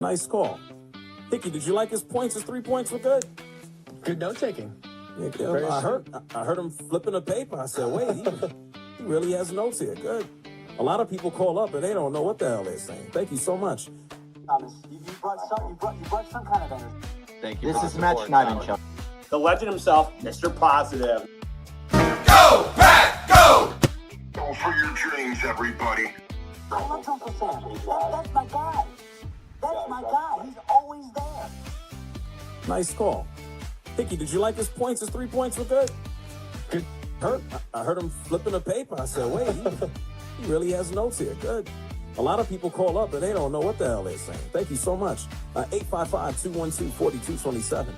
Nice call. Hickey, did you like his points? His 3 points were good? Good note taking. Yeah, I heard him flipping a paper. I said, wait, he really has notes here. Good. A lot of people call up and they don't know what the hell they're saying. Thank you so much. Thomas, you brought some kind of energy. Thank you. This is Matt Schneidenschel. The legend himself, Mr. Positive. Go, Pack, go! Go for your dreams, everybody. I love Uncle Sam. That's my guy. That's my guy. He's always there. Nice call. Hickey, did you like his points? His 3 points were good? Good. I heard him flipping a paper. I said, wait, he really has notes here. Good. A lot of people call up and they don't know what the hell they're saying. Thank you so much. 855-212-4227.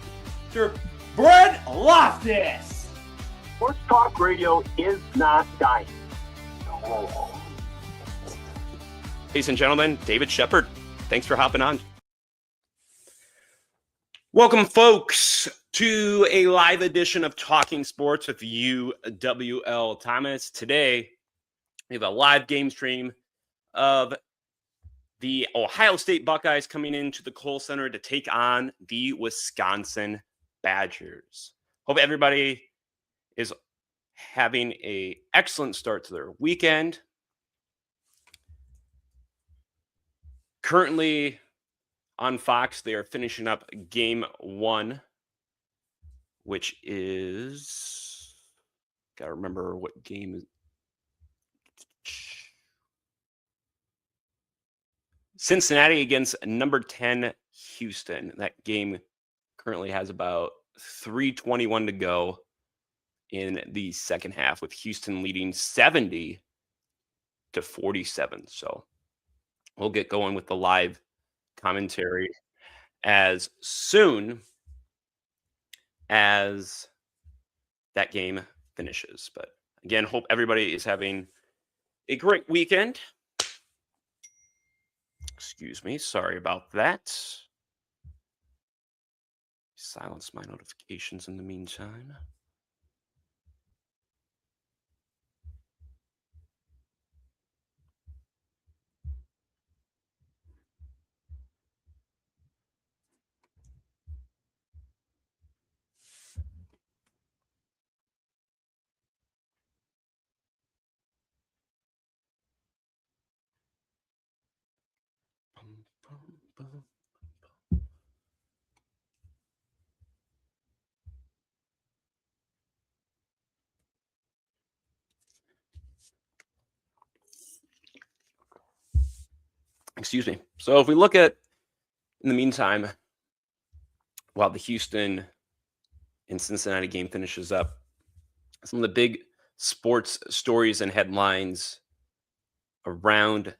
Mr. Brent Loftus. Sports talk radio is not dying. Ladies and gentlemen, David Shepard, thanks for hopping on. Welcome, folks, to a live edition of Talking Sports with UWL Thomas. Today, we have a live game stream of the Ohio State Buckeyes coming into the Kohl Center to take on the Wisconsin Badgers. Hope everybody is having an excellent start to their weekend. Currently on Fox, they are finishing up game one, which is, got to remember what game is. Cincinnati against number 10 Houston. That game currently has about 3:21 to go in the second half, with Houston leading 70-47. So we'll get going with the live commentary as soon as that game finishes. But again, hope everybody is having a great weekend. Excuse me. Sorry about that. Silence my notifications in the meantime. Excuse me. So if we look at, in the meantime, while the Houston and Cincinnati game finishes up, some of the big sports stories and headlines around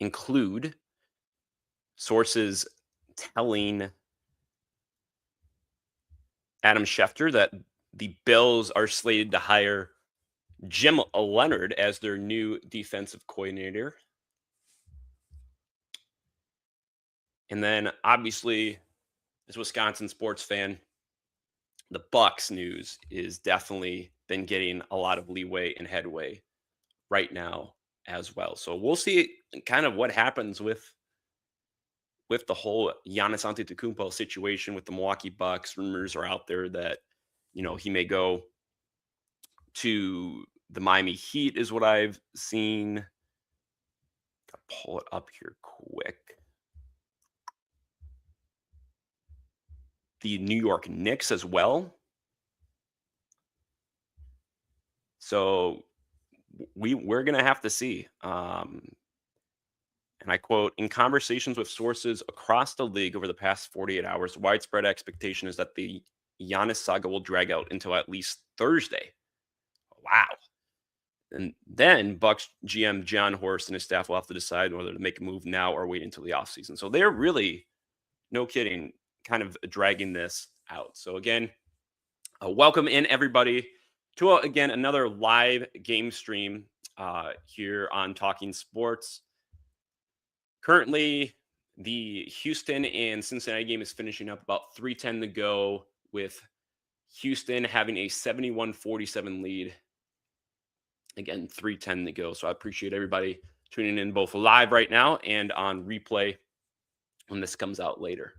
include sources telling Adam Schefter that the Bills are slated to hire Jim Leonhard as their new defensive coordinator. And then, obviously, as a Wisconsin sports fan, the Bucs news is definitely been getting a lot of leeway and headway right now as well. So we'll see kind of what happens with the whole Giannis Antetokounmpo situation with the Milwaukee Bucks. Rumors are out there that, you know, he may go to the Miami Heat is what I've seen. Gotta pull it up here quick. The New York Knicks as well. So we're going to have to see. And I quote, in conversations with sources across the league over the past 48 hours, widespread expectation is that the Giannis saga will drag out until at least Thursday. Wow. And then Bucks GM John Horst and his staff will have to decide whether to make a move now or wait until the offseason. So they're really, no kidding, kind of dragging this out. So again, welcome in everybody to, again, another live game stream here on Talking Sports. Currently, the Houston and Cincinnati game is finishing up, about 3:10 to go, with Houston having a 71-47 lead. Again, 3:10 to go. So I appreciate everybody tuning in both live right now and on replay when this comes out later.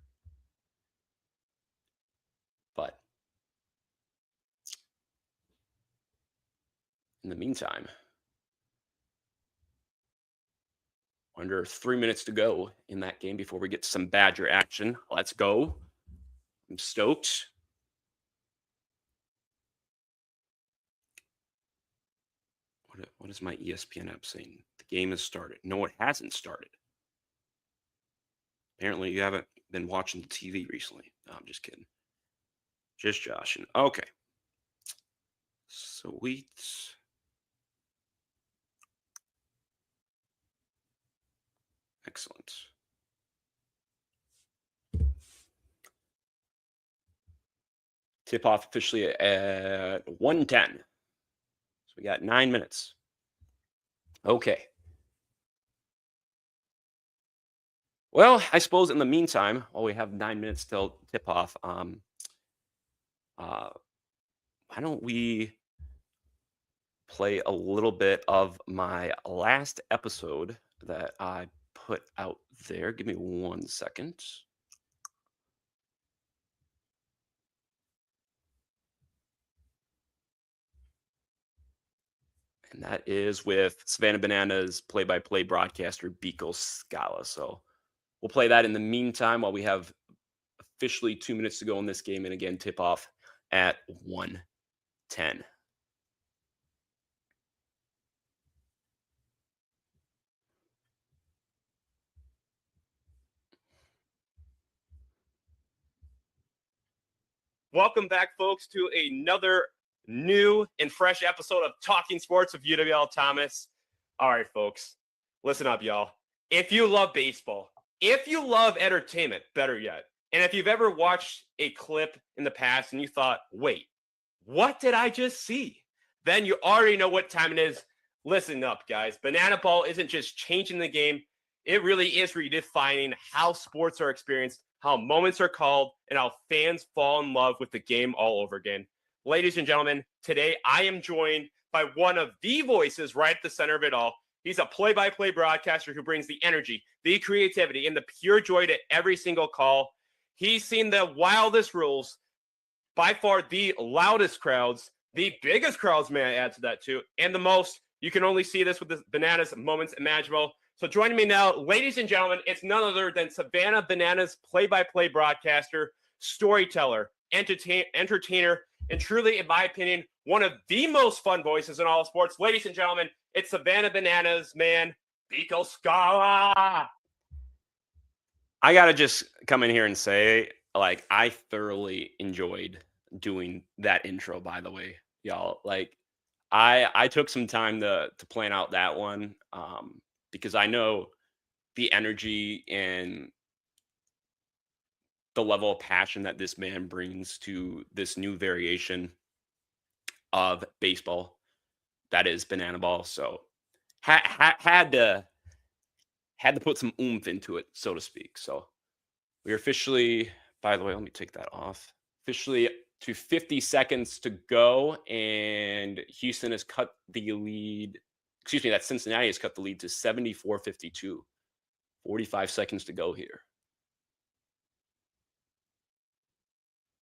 But in the meantime, under 3 minutes to go in that game before we get to some Badger action. Let's go. I'm stoked. What is my ESPN app saying? The game has started. No, it hasn't started. Apparently, you haven't been watching the TV recently. No, I'm just kidding. Just joshing. Okay. Sweet. Excellent. Tip off officially at 1:10. So we got 9 minutes. Okay. Well, I suppose in the meantime, while we have 9 minutes till tip off, why don't we play a little bit of my last episode that I put out there. Give me 1 second. And that is with Savannah Bananas play-by-play broadcaster Biko Scala. So we'll play that in the meantime while we have officially 2 minutes to go in this game. And again, tip off at 1:10. Welcome back, folks, to another new and fresh episode of Talking Sports with UWL Thomas. All right, folks, listen up, y'all. If you love baseball, if you love entertainment, better yet, and if you've ever watched a clip in the past and you thought, wait, what did I just see? Then you already know what time it is. Listen up, guys. Banana Ball isn't just changing the game. It really is redefining how sports are experienced, how moments are called, and how fans fall in love with the game all over again. Ladies and gentlemen, today I am joined by one of the voices right at the center of it all. He's a play-by-play broadcaster who brings the energy, the creativity, and the pure joy to every single call. He's seen the wildest rules, by far the loudest crowds, the biggest crowds, may I add to that too, and the most. You can only see this with the Bananas moments imaginable. So joining me now, ladies and gentlemen, it's none other than Savannah Bananas play-by-play broadcaster, storyteller, entertainer, and truly, in my opinion, one of the most fun voices in all of sports. Ladies and gentlemen, it's Savannah Bananas, man, Biko Scala. I got to just come in here and say, like, I thoroughly enjoyed doing that intro, by the way, y'all. Like, I took some time to plan out that one because I know the energy and the level of passion that this man brings to this new variation of baseball that is banana ball. So had to put some oomph into it, so to speak. So we're officially, by the way, let me take that off. Officially to 50 seconds to go, and Houston has cut the lead. Excuse me, that Cincinnati has cut the lead to 74-52. 45 seconds to go here.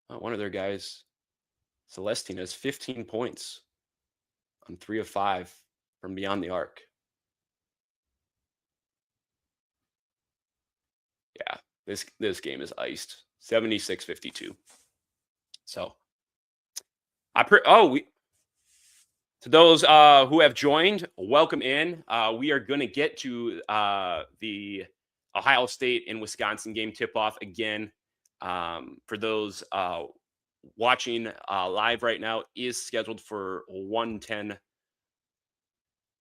One of their guys, Celestine, has 15 points on 3 of 5 from beyond the arc. Yeah, this game is iced. 76-52. So, to those who have joined, welcome in. We are going to get to the Ohio State and Wisconsin game tip-off again. For those watching live right now, is scheduled for 1:10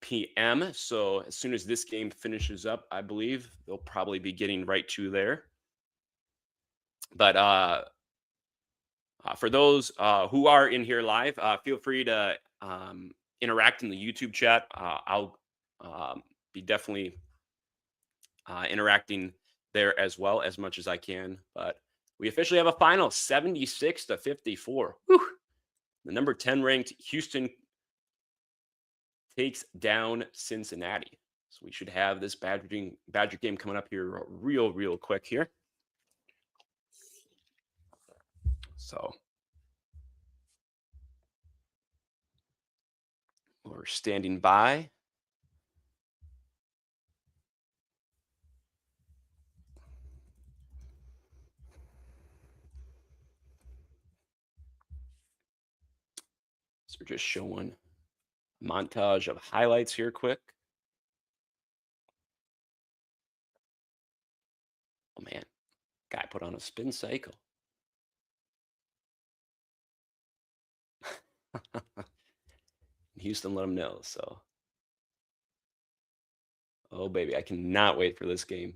p.m. So as soon as this game finishes up, I believe they'll probably be getting right to there. But for those who are in here live, feel free to interact in the YouTube chat. I'll be definitely interacting there as well as much as I can. But we officially have a final, 76-54. Whew. The number 10 ranked Houston takes down Cincinnati. So we should have this Badger game coming up here real quick here. So we're standing by. So we're just showing a montage of highlights here quick. Oh man, guy put on a spin cycle. Houston let him know. So, oh baby, I cannot wait for this game.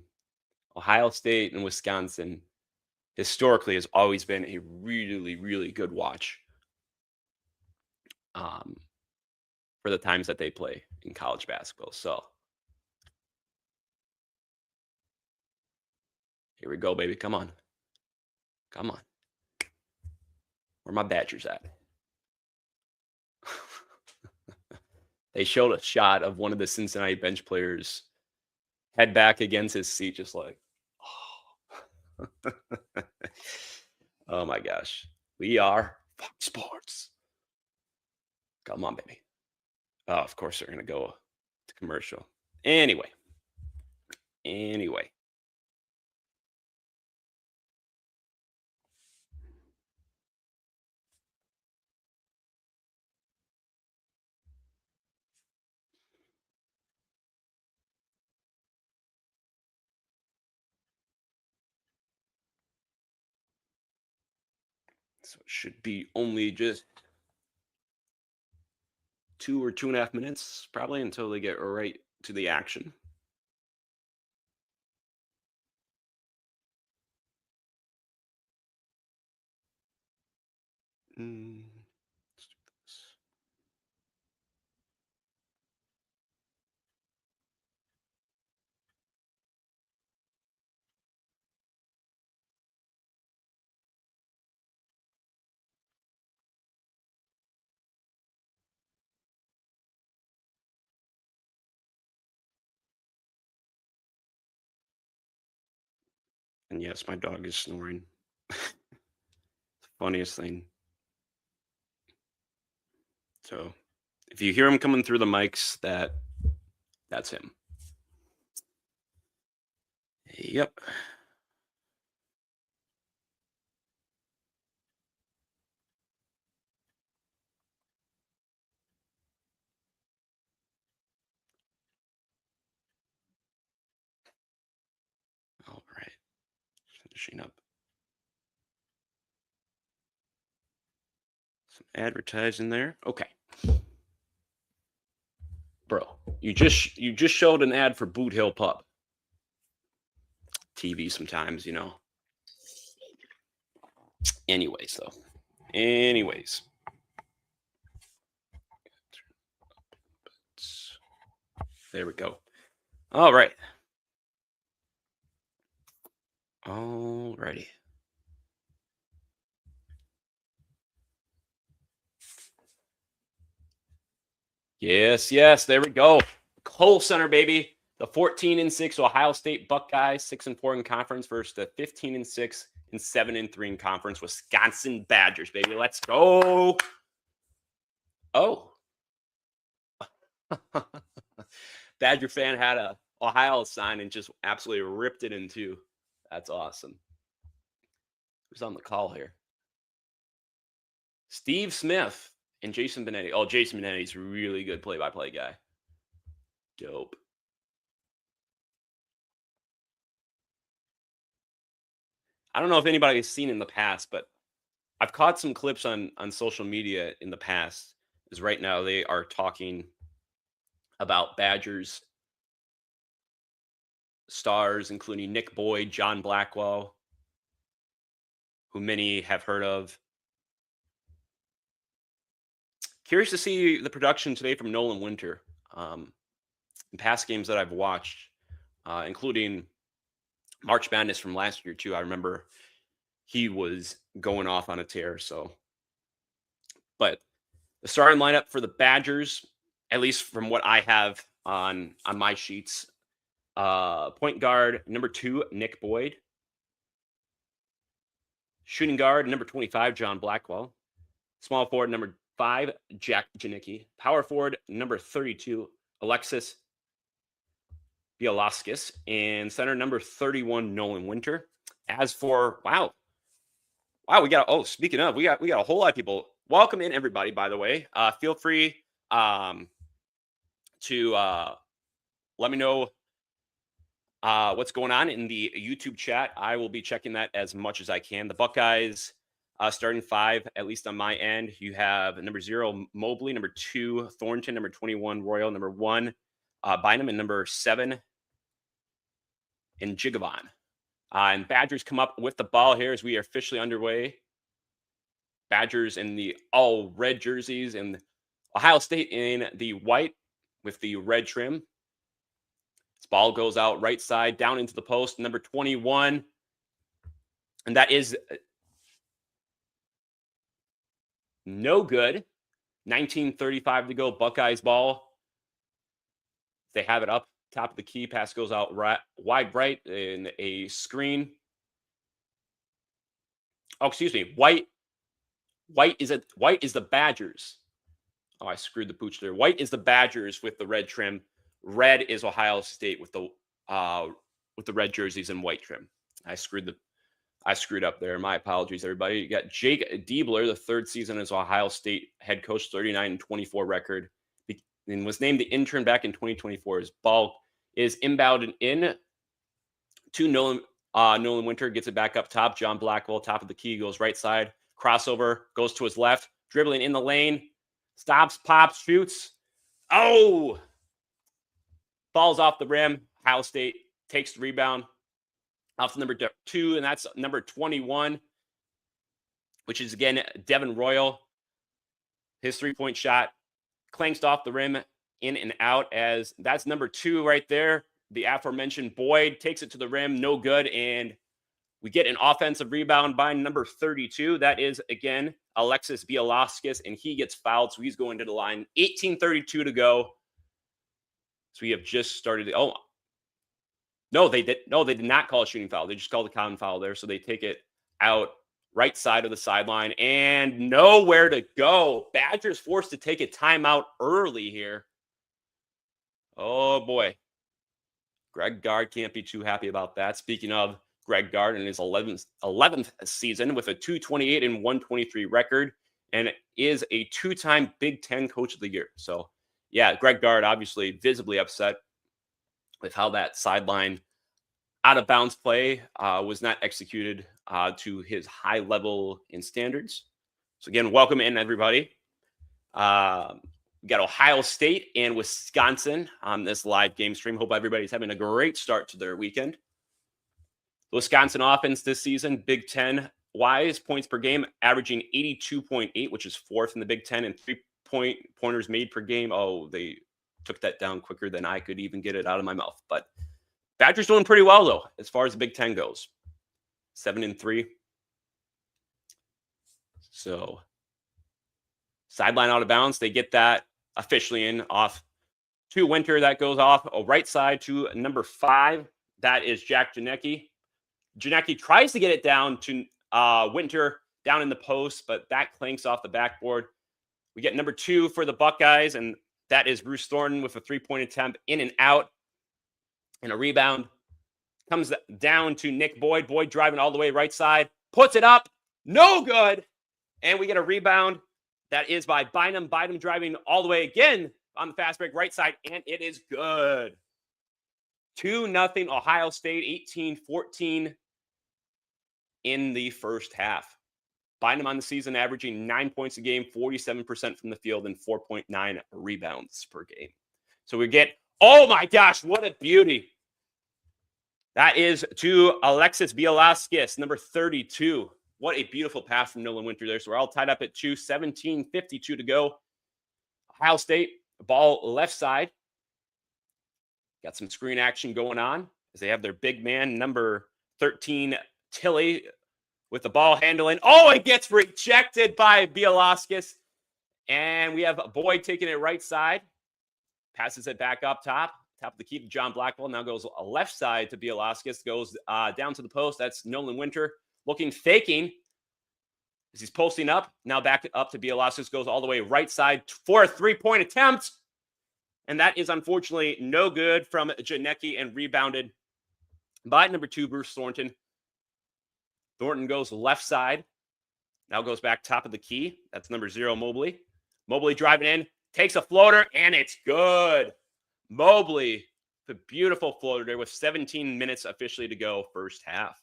Ohio State and Wisconsin historically has always been a really good watch. For the times that they play in college basketball. So here we go, baby. Come on. Come on. Where my Badgers at? They showed a shot of one of the Cincinnati bench players head back against his seat, just like, oh. Oh my gosh. We are Fox Sports. Come on, baby. Oh, of course they're going to go to commercial. Anyway. So it should be only just 2 or 2.5 minutes, probably, until they get right to the action. Let's do this. And yes, my dog is snoring. Funniest thing. So if you hear him coming through the mics, that's him. Yep. All right. Finishing up some advertising there. Okay. Bro, you just showed an ad for Boot Hill Pub. TV sometimes, you know. Anyways. There we go. All right. Alrighty. Yes. There we go. Kohl Center, baby. The 14-6 Ohio State Buckeyes, 6-4 in conference versus the 15-6 and 7-3 in conference Wisconsin Badgers, baby. Let's go. Oh. Badger fan had a Ohio sign and just absolutely ripped it in two. That's awesome. Who's on the call here? Steve Smith and Jason Benetti. Oh, Jason Benetti's a really good play-by-play guy. Dope. I don't know if anybody's seen in the past, but I've caught some clips on social media in the past. Is right now they are talking about Badgers stars, including Nick Boyd, John Blackwell, who many have heard of. Curious to see the production today from Nolan Winter. In past games that I've watched, including March Madness from last year too. I remember he was going off on a tear. So, but the starting lineup for the Badgers, at least from what I have on my sheets. Point guard, number 2, Nick Boyd. Shooting guard, number 25, John Blackwell. Small forward, number 5, Jack Janicki. Power forward, number 32, Alexis Bielaskis. And center, number 31, Nolan Winter. As for, wow, we got, speaking of, we got a whole lot of people. Welcome in, everybody, by the way. Feel free to let me know what's going on in the YouTube chat. I will be checking that as much as I can. The Buckeyes starting 5, at least on my end. You have number 0, Mobley, number 2, Thornton, number 21, Royal, number 1, Bynum, and number 7, in Jigabon. And Badgers come up with the ball here as we are officially underway. Badgers in the all red jerseys, and Ohio State in the white with the red trim. This ball goes out right side, down into the post, number 21. And that is no good. 19:35 to go, Buckeyes ball. They have it up, top of the key. Pass goes out wide right in a screen. Oh, excuse me. White is the Badgers. Oh, I screwed the pooch there. White is the Badgers with the red trim. Red is Ohio State with the red jerseys and white trim. I screwed up there. My apologies, everybody. You got Jake Diebler, the 3rd season as Ohio State head coach, 39-24 record, and was named the intern back in 2024. His ball is inbounded in to Nolan Winter, gets it back up top. John Blackwell, top of the key, goes right side. Crossover, goes to his left, dribbling in the lane. Stops, pops, shoots. Oh! Falls off the rim. Ohio State takes the rebound off to number 2, and that's number 21, which is, again, Devin Royal. His 3-point shot clanks off the rim, in and out, as that's number 2 right there. The aforementioned Boyd takes it to the rim, no good, and we get an offensive rebound by number 32. That is, again, Alexis Bielaskis, and he gets fouled, so he's going to the line. 18:32 to go. So we have just started. They did not call a shooting foul. They just called a common foul there. So they take it out right side of the sideline and nowhere to go. Badgers forced to take a timeout early here. Oh boy. Greg Gard can't be too happy about that. Speaking of Greg Gard in his 11th season with a 228 and 123 record, and is a 2-time Big Ten Coach of the Year. So yeah, Greg Gard obviously visibly upset with how that sideline out of bounds play was not executed to his high level and standards. So again, welcome in, everybody. We got Ohio State and Wisconsin on this live game stream. Hope everybody's having a great start to their weekend. The Wisconsin offense this season, Big Ten wise, points per game, averaging 82.8, which is 4th in the Big Ten, and 3-pointers made per game. Oh, they took that down quicker than I could even get it out of my mouth. But Badgers doing pretty well, though, as far as the Big Ten goes. 7-3. So sideline out of bounds. They get that officially in off to Winter. That goes off right side to number 5. That is Jack Janicki. Janicki tries to get it down to Winter down in the post, but that clanks off the backboard. We get number 2 for the Buckeyes, and that is Bruce Thornton with a 3-point attempt, in and out, and a rebound. Comes down to Nick Boyd. Boyd driving all the way right side. Puts it up. No good. And we get a rebound. That is by Bynum. Bynum driving all the way again on the fast break right side, and it is good. 2-0 Ohio State, 18-14 in the first half. Bynum on the season averaging 9 points a game, 47% from the field, and 4.9 rebounds per game. So we get, oh my gosh, what a beauty. That is to Alexis Bielaskis, number 32. What a beautiful pass from Nolan Winter there. So we're all tied up at 2, 17:52 to go. Ohio State, ball left side. Got some screen action going on as they have their big man, number 13, Tilly, with the ball handling. Oh, it gets rejected by Bielaskis. And we have Boyd taking it right side. passes it back up top of the key to John Blackwell. Now goes left side to Bielaskis, goes down to the post. That's Nolan Winter looking, faking as he's posting up. Now back up to Bielaskis, goes all the way right side for a three-point attempt. And that is unfortunately no good from Janecki and rebounded by number 2, Bruce Thornton. Thornton goes left side. Now goes back top of the key. That's number 0, Mobley. Mobley driving in, takes a floater, and it's good. Mobley, the beautiful floater there with 17 minutes officially to go first half.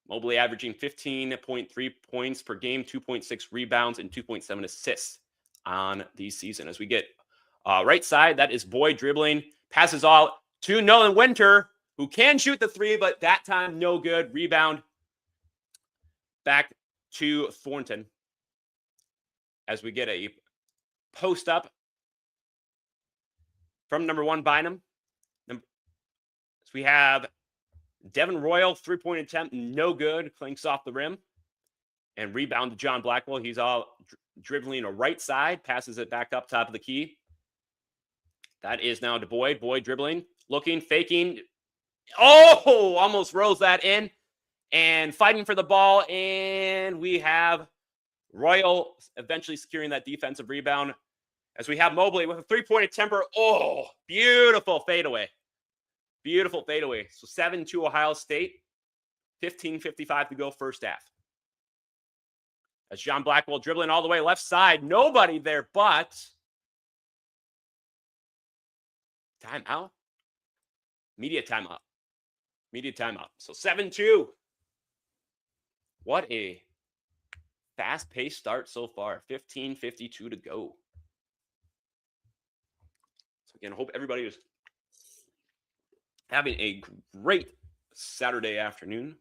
Mobley averaging 15.3 points per game, 2.6 rebounds, and 2.7 assists on the season. As we get right side, that is Boyd dribbling, passes all to Nolan Winter, who can shoot the three, but that time no good. Rebound back to Thornton as we get a post up from number 1, Bynum. So we have Devin Royal, three-point attempt, no good. Clinks off the rim. And rebound to John Blackwell. He's all dribbling a right side, passes it back up top of the key. That is now to Boyd. Boyd dribbling, looking, faking. Oh, almost rolls that in. And fighting for the ball. And we have Royal eventually securing that defensive rebound. As we have Mobley with a three-point attempt. Oh, beautiful fadeaway. Beautiful fadeaway. So 7-2 Ohio State. 15:55 to go first half. As John Blackwell dribbling all the way left side. Nobody there, but timeout. Media timeout. Media timeout. So 7-2. What a fast-paced start so far. 15:52 to go. So again, I hope everybody is having a great Saturday afternoon.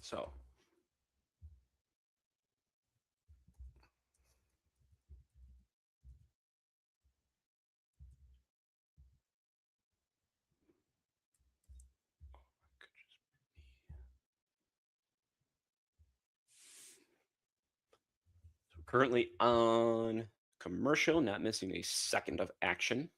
So currently on commercial, not missing a second of action.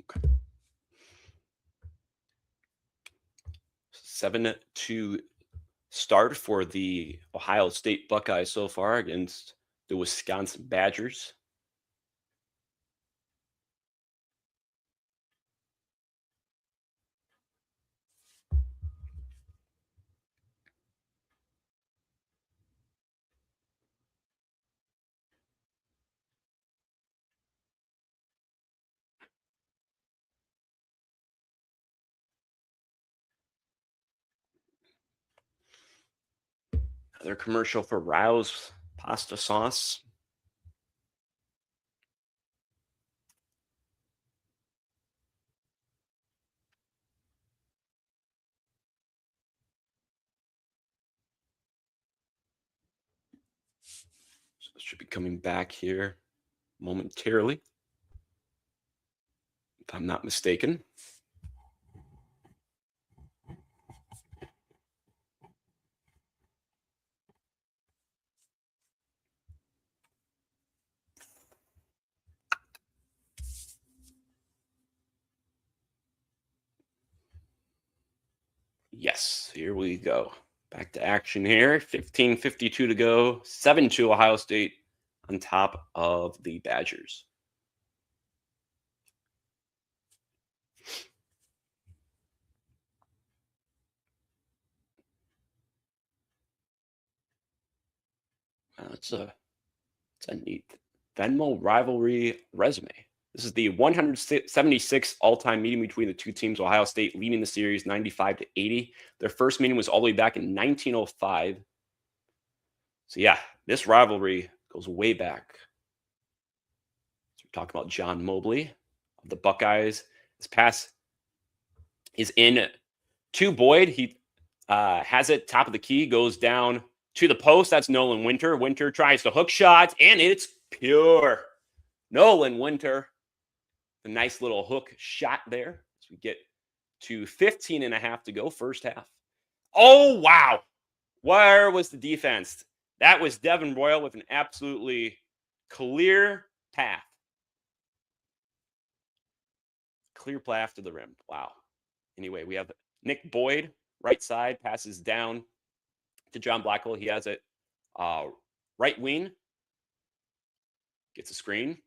Okay. 7-2 start for the Ohio State Buckeyes so far against the Wisconsin Badgers. Another commercial for Rouse pasta sauce. So it should be coming back here momentarily, if I'm not mistaken. Yes, here we go. Back to action here. 15:52 to go. 7-2 Ohio State on top of the Badgers. It's a neat Venmo rivalry resume. This is the 176th all-time meeting between the two teams. Ohio State leading the series 95-80. Their first meeting was all the way back in 1905. So yeah, this rivalry goes way back. So we're talking about John Mobley of the Buckeyes. This pass is in to Boyd. He has it top of the key, goes down to the post. That's Nolan Winter. Winter tries to hook shot, and it's pure. Nolan Winter. A nice little hook shot there as we get to 15.5 to go, first half. Oh, wow. Where was the defense? That was Devin Royal with an absolutely clear path. Clear path to the rim. Wow. Anyway, we have Nick Boyd, right side, passes down to John Blackwell. He has it right wing. Gets a screen.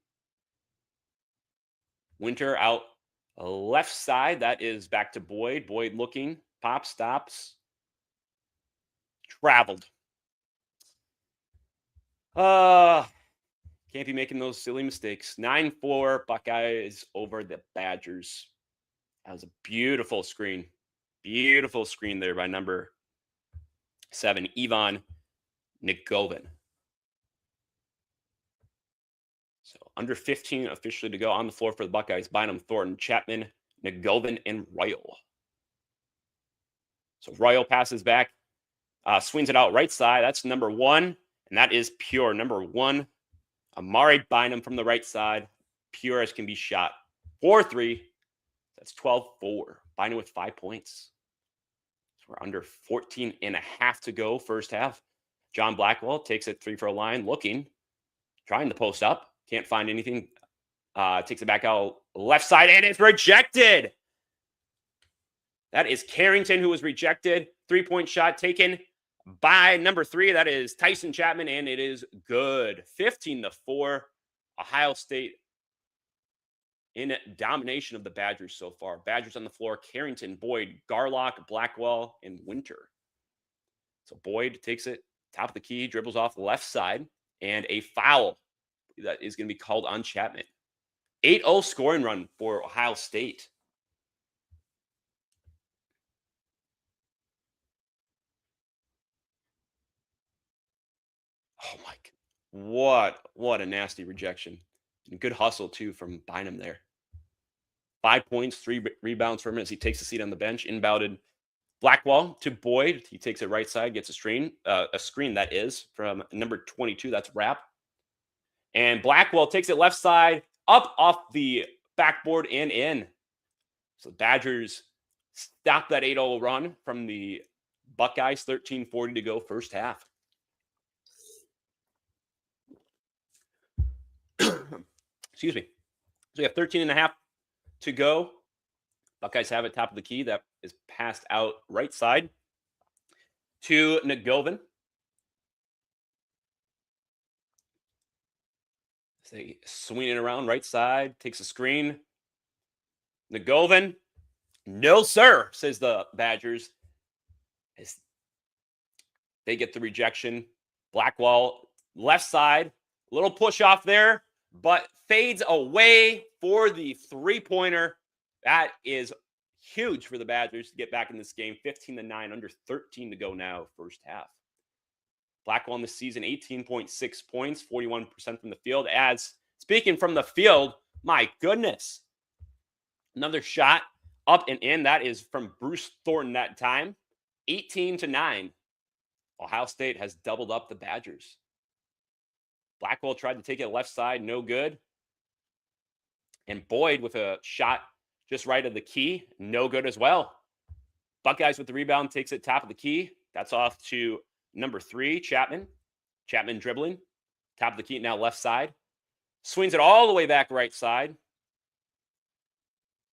Winter out left side. That is back to Boyd. Boyd looking. Pop, stops. Traveled. Can't be making those silly mistakes. 9-4 Buckeyes over the Badgers. That was a beautiful screen. Beautiful screen there by number 7, Ivan Nigovin. So under 15 officially to go on the floor for the Buckeyes. Bynum, Thornton, Chapman, Nigovin, and Royal. So Royal passes back, swings it out right side. That's number 1, and that is pure. Number 1, Amari Bynum from the right side. Pure as can be shot. 4-3. That's 12-4. Bynum with 5 points. So we're under 14.5 to go, first half. John Blackwell takes it 3 for a line, looking, trying to post up. Can't find anything. Takes it back out left side, and it's rejected. That is Carrington, who was rejected. 3-point shot taken by number 3. That is Tyson Chapman, and it is good. 15-4. Ohio State in domination of the Badgers so far. Badgers on the floor. Carrington, Boyd, Garlock, Blackwell, and Winter. So Boyd takes it top of the key, dribbles off the left side, and a foul that is going to be called on Chapman. 8-0 scoring run for Ohio State. Oh my God. What a nasty rejection. And good hustle too from Bynum there. 5 points, 3 rebounds for him as he takes a seat on the bench. Inbounded Blackwell to Boyd. He takes it right side, gets a screen that is from number 22. That's Rapp. And Blackwell takes it left side, up off the backboard and in. So the Badgers stop that 8-0 run from the Buckeyes. 13:40 to go, first half. Excuse me. So we have 13.5 to go. Buckeyes have it top of the key. That is passed out right side to Nigovin. They swing it around right side, takes a screen. Nigovin, no sir, says the Badgers. As they get the rejection. Blackwell, left side, little push off there, but fades away for the 3-pointer. That is huge for the Badgers to get back in this game. 15-9, under 13 to go now, first half. Blackwell in the season, 18.6 points, 41% from the field. As speaking from the field, my goodness. Another shot up and in. That is from Bruce Thornton that time. 18-9. Ohio State has doubled up the Badgers. Blackwell tried to take it left side, no good. And Boyd with a shot just right of the key, no good as well. Buckeyes with the rebound, takes it top of the key. That's off to number 3, Chapman. Chapman dribbling. Top of the key, now left side. Swings it all the way back right side.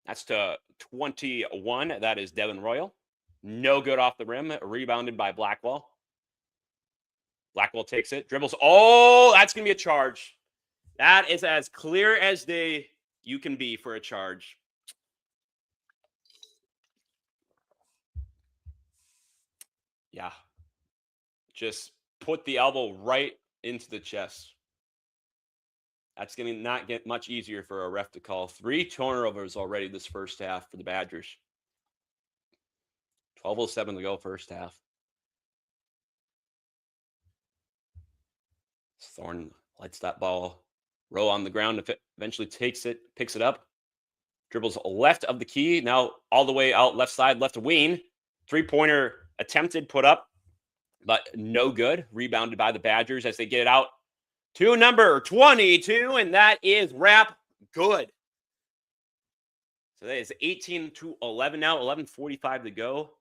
That's to 21. That is Devin Royal. No good off the rim. Rebounded by Blackwell. Blackwell takes it. Dribbles. Oh, that's going to be a charge. That is as clear as you can be for a charge. Yeah. Just put the elbow right into the chest. That's going to not get much easier for a ref to call. 3 turnovers already this first half for the Badgers. 12:07 to go first half. Thorne lets that ball roll on the ground. Eventually picks it up. Dribbles left of the key. Now all the way out left side, left wing. 3-pointer attempted, put up, but no good. Rebounded by the Badgers as they get it out to number 22, and that is wrap good. So that is 18-11 now, 11:45 to go.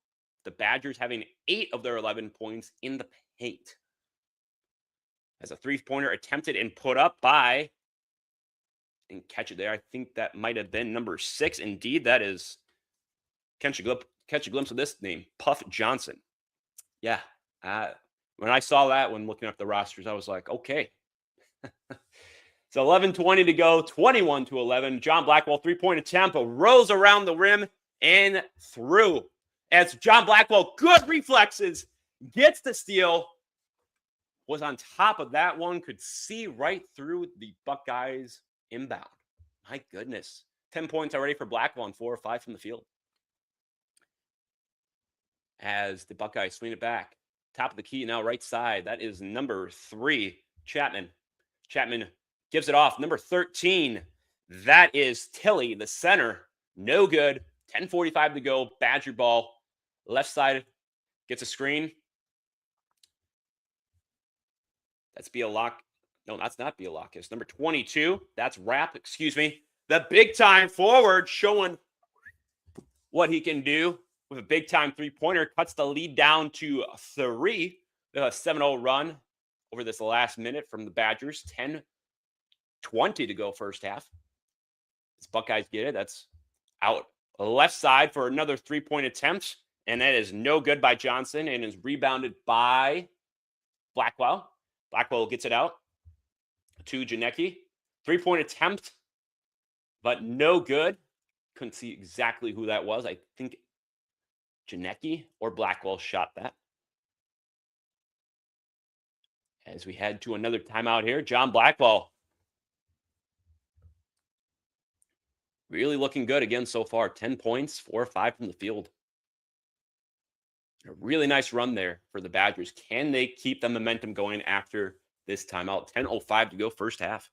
The Badgers having 8 of their 11 points in the paint. As a 3-pointer attempted and put up by, and catch it there, I think that might have been number 6. Indeed, that is, catch a glimpse of this name, Puff Johnson. Yeah, when I saw that when looking up the rosters, I was like, okay. So 11:20 to go, 21-11. John Blackwell, 3-point attempt, rose around the rim and through. As John Blackwell, good reflexes, gets the steal, was on top of that one, could see right through the Buckeyes inbound. My goodness. 10 points already for Blackwell and 4 or 5 from the field. As the Buckeyes swing it back. Top of the key now, right side. That is number 3, Chapman. Chapman gives it off. Number 13, that is Tilley, the center. No good. 10:45 to go. Badger ball. Left side gets a screen. That's Bielak. No, that's not Bielakis. Number 22, that's Rapp, excuse me. The big-time forward showing what he can do with a big-time 3-pointer. Cuts the lead down to 3. A 7-0 run over this last minute from the Badgers. 10:20 to go first half. As Buckeyes get it, that's out left side for another 3-point attempt. And that is no good by Johnson and is rebounded by Blackwell. Blackwell gets it out to Janecki. 3-point attempt, but no good. Couldn't see exactly who that was. I think Janecki or Blackwell shot that. As we head to another timeout here, John Blackwell really looking good again so far. 10 points, 4 or 5 from the field. A really nice run there for the Badgers. Can they keep the momentum going after this timeout? 10:05 to go first half.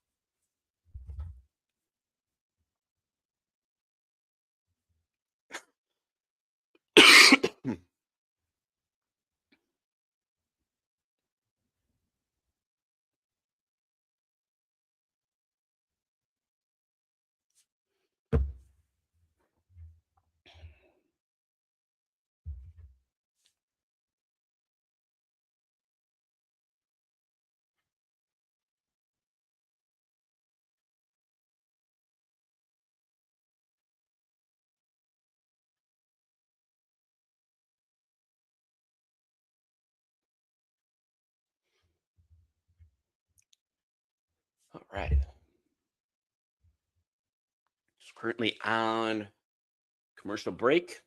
All right. It's currently on commercial break.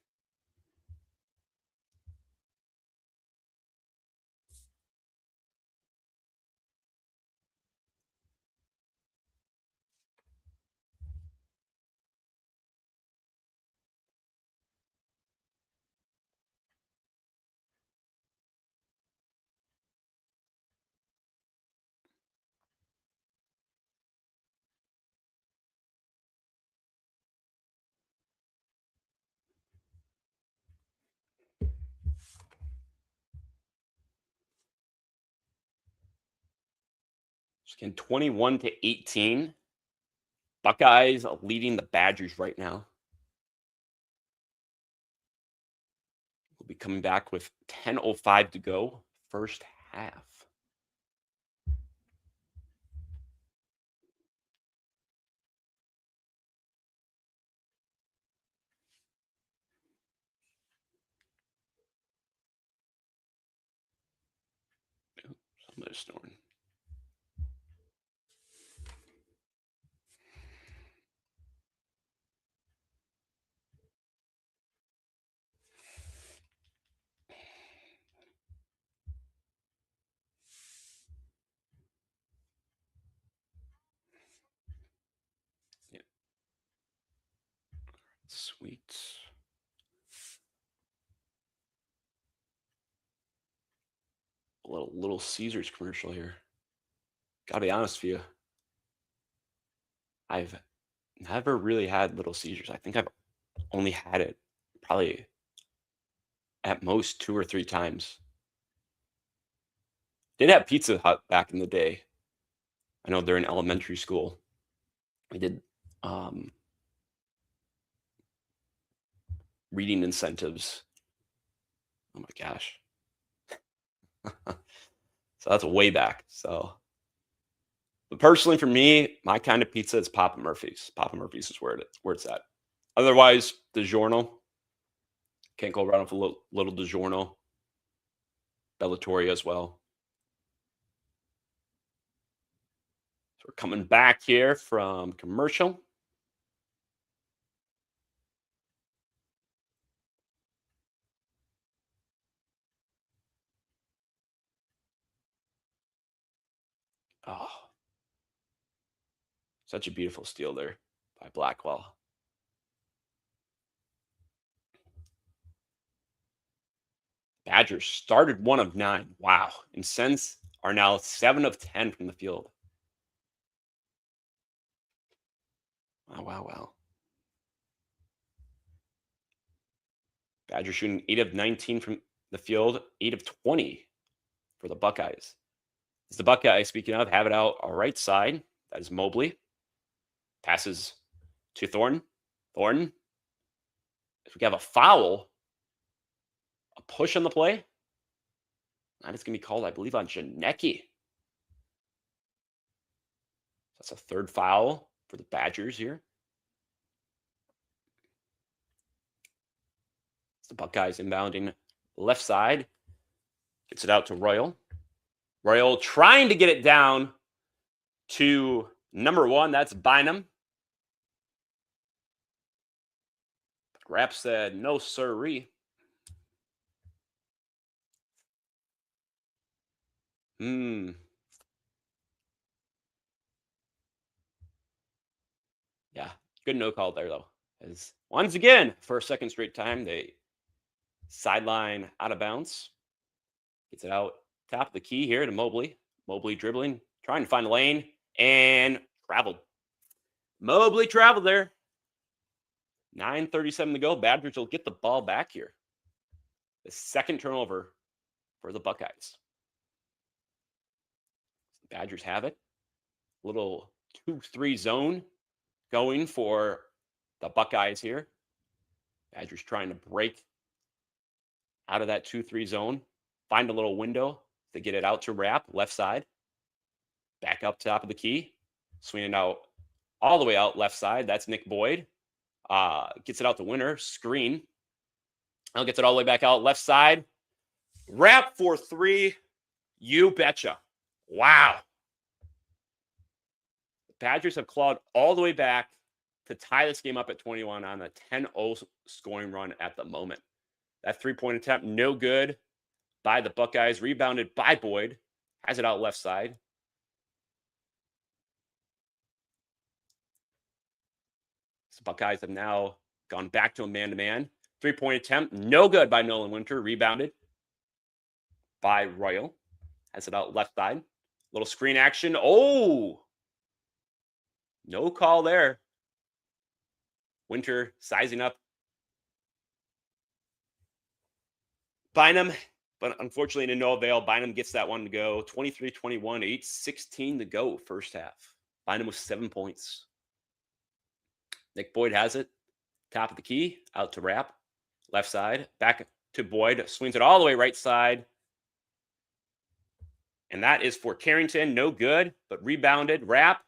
Again, 21-18. Buckeyes leading the Badgers right now. We'll be coming back with 10:05 to go first half. Somebody's snoring. Sweet. A little Caesars commercial here. Gotta be honest with you. I've never really had Little Caesars. I think I've only had it probably at most 2 or 3 times. Did have Pizza Hut back in the day. I know during elementary school. We did reading incentives. Oh my gosh. So that's way back. So, but personally for me, my kind of pizza is Papa Murphy's. Papa Murphy's is where it's at. Otherwise, DiGiorno. Can't go wrong with a little DiGiorno. Bellatoria as well. So we're coming back here from commercial. Oh, such a beautiful steal there by Blackwell. Badgers started 1 of 9. Wow. And Sens are now 7 of 10 from the field. Wow. Badgers shooting 8 of 19 from the field, 8 of 20 for the Buckeyes. As the Buckeyes, speaking of, have it out our right side. That is Mobley. Passes to Thornton. Thornton. If we have a foul, a push on the play, that is going to be called, I believe, on Janicki. That's a 3rd foul for the Badgers here. It's the Buckeyes inbounding left side. Gets it out to Royal. Royal trying to get it down to number 1. That's Bynum. Rapp said, no, sirree. Yeah, good no call there, though. As once again, for a second straight time, they sideline out of bounds. Gets it out top of the key here to Mobley. Mobley dribbling, trying to find a lane, and traveled. Mobley traveled there. 9:37 to go. Badgers will get the ball back here. The 2nd turnover for the Buckeyes. The Badgers have it. Little 2-3 zone going for the Buckeyes here. Badgers trying to break out of that 2-3 zone. Find a little window to get it out to Rapp, left side. Back up top of the key. Swinging out all the way out left side. That's Nick Boyd. Gets it out to Winter. Screen. Now gets it all the way back out left side. Rapp for 3. You betcha. Wow. The Badgers have clawed all the way back to tie this game up at 21 on a 10-0 scoring run at the moment. That 3-point attempt, no good by the Buckeyes. Rebounded by Boyd. Has it out left side. The Buckeyes have now gone back to a man-to-man. 3-point attempt, no good by Nolan Winter. Rebounded by Royal. Has it out left side. Little screen action. Oh! No call there. Winter sizing up Bynum, but unfortunately to no avail. Bynum gets that one to go. 23-21, 8:16 to go first half. Bynum with 7 points. Nick Boyd has it. Top of the key. Out to Rapp. Left side. Back to Boyd. Swings it all the way right side. And that is for Carrington. No good, but rebounded. Rapp.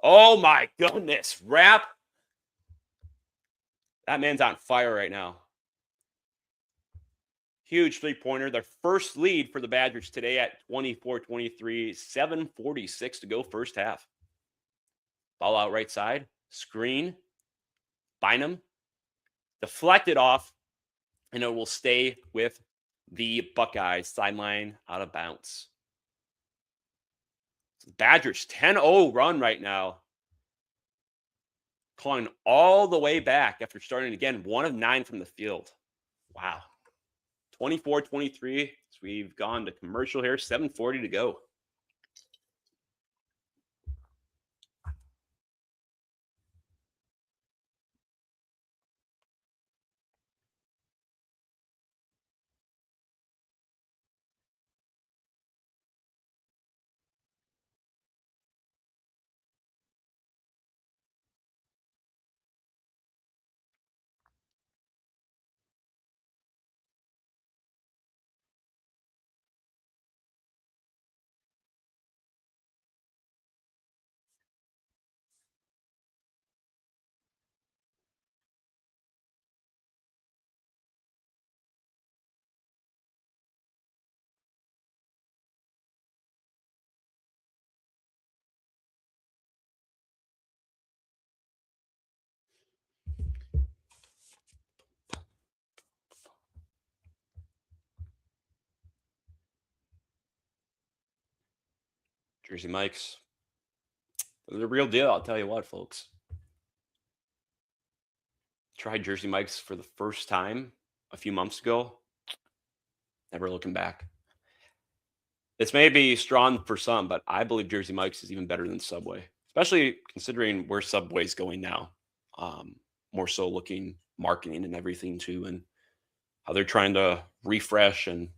Oh my goodness. Rapp. That man's on fire right now. Huge 3-pointer. Their first lead for the Badgers today at 24-23. 7:46 to go first half. Ball out right side. Screen. Bynum. Deflected off. And it will stay with the Buckeyes. Sideline out of bounds. Badgers 10-0 run right now. clawing all the way back after starting again 1 of 9 from the field. Wow. 24-23. So we've gone to commercial here. 7:40 to go. Jersey Mike's. They're the real deal, I'll tell you what, folks. Tried Jersey Mike's for the first time a few months ago. Never looking back. This may be strong for some, but I believe Jersey Mike's is even better than Subway, especially considering where Subway's going now. More so looking marketing and everything too, and how they're trying to refresh and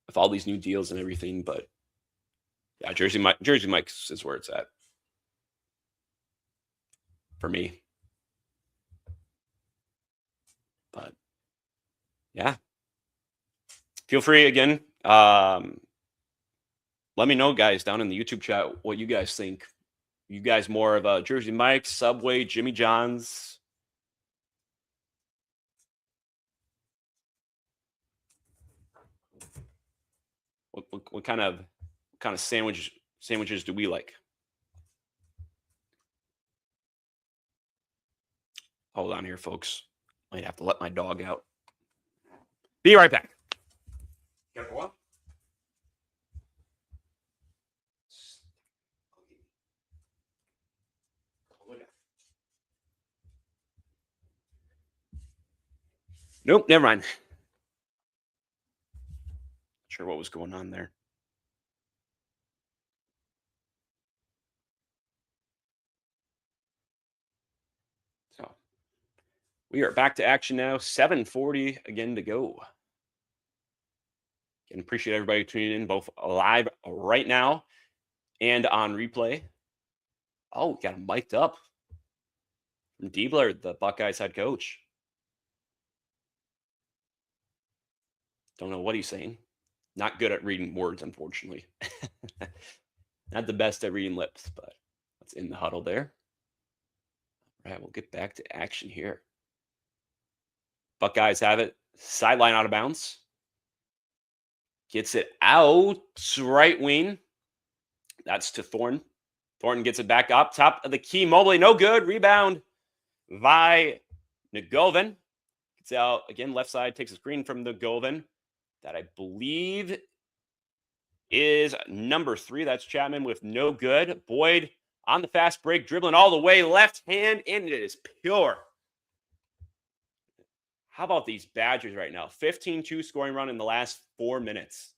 with all these new deals and everything. But yeah, Jersey Mike's is where it's at for me. But yeah, feel free again. Let me know, guys, down in the YouTube chat what you guys think. You guys more of a Jersey Mike's, Subway, Jimmy John's? What kind of sandwiches do we like? Hold on here, folks. Might have to let my dog out. Be right back. Careful. Nope, never mind. Not sure what was going on there. So we are back to action now. 7:40 again to go. And appreciate everybody tuning in both live right now and on replay. Oh, we got him mic'd up from Diebler, the Buckeyes head coach. Don't know what he's saying. Not good at reading words, unfortunately. Not the best at reading lips, but that's in the huddle there. All right, we'll get back to action here. Buckeyes have it. Sideline out of bounds. Gets it out. Right wing. That's to Thornton. Thornton gets it back up. Top of the key. Mobley, no good. Rebound by Nagovin. Gets out again. Left side takes a screen from Nagovin. That I believe is number 3. That's Chapman with no good. Boyd on the fast break, dribbling all the way. Left hand, and it is pure. How about these Badgers right now? 15-2 scoring run in the last 4 minutes.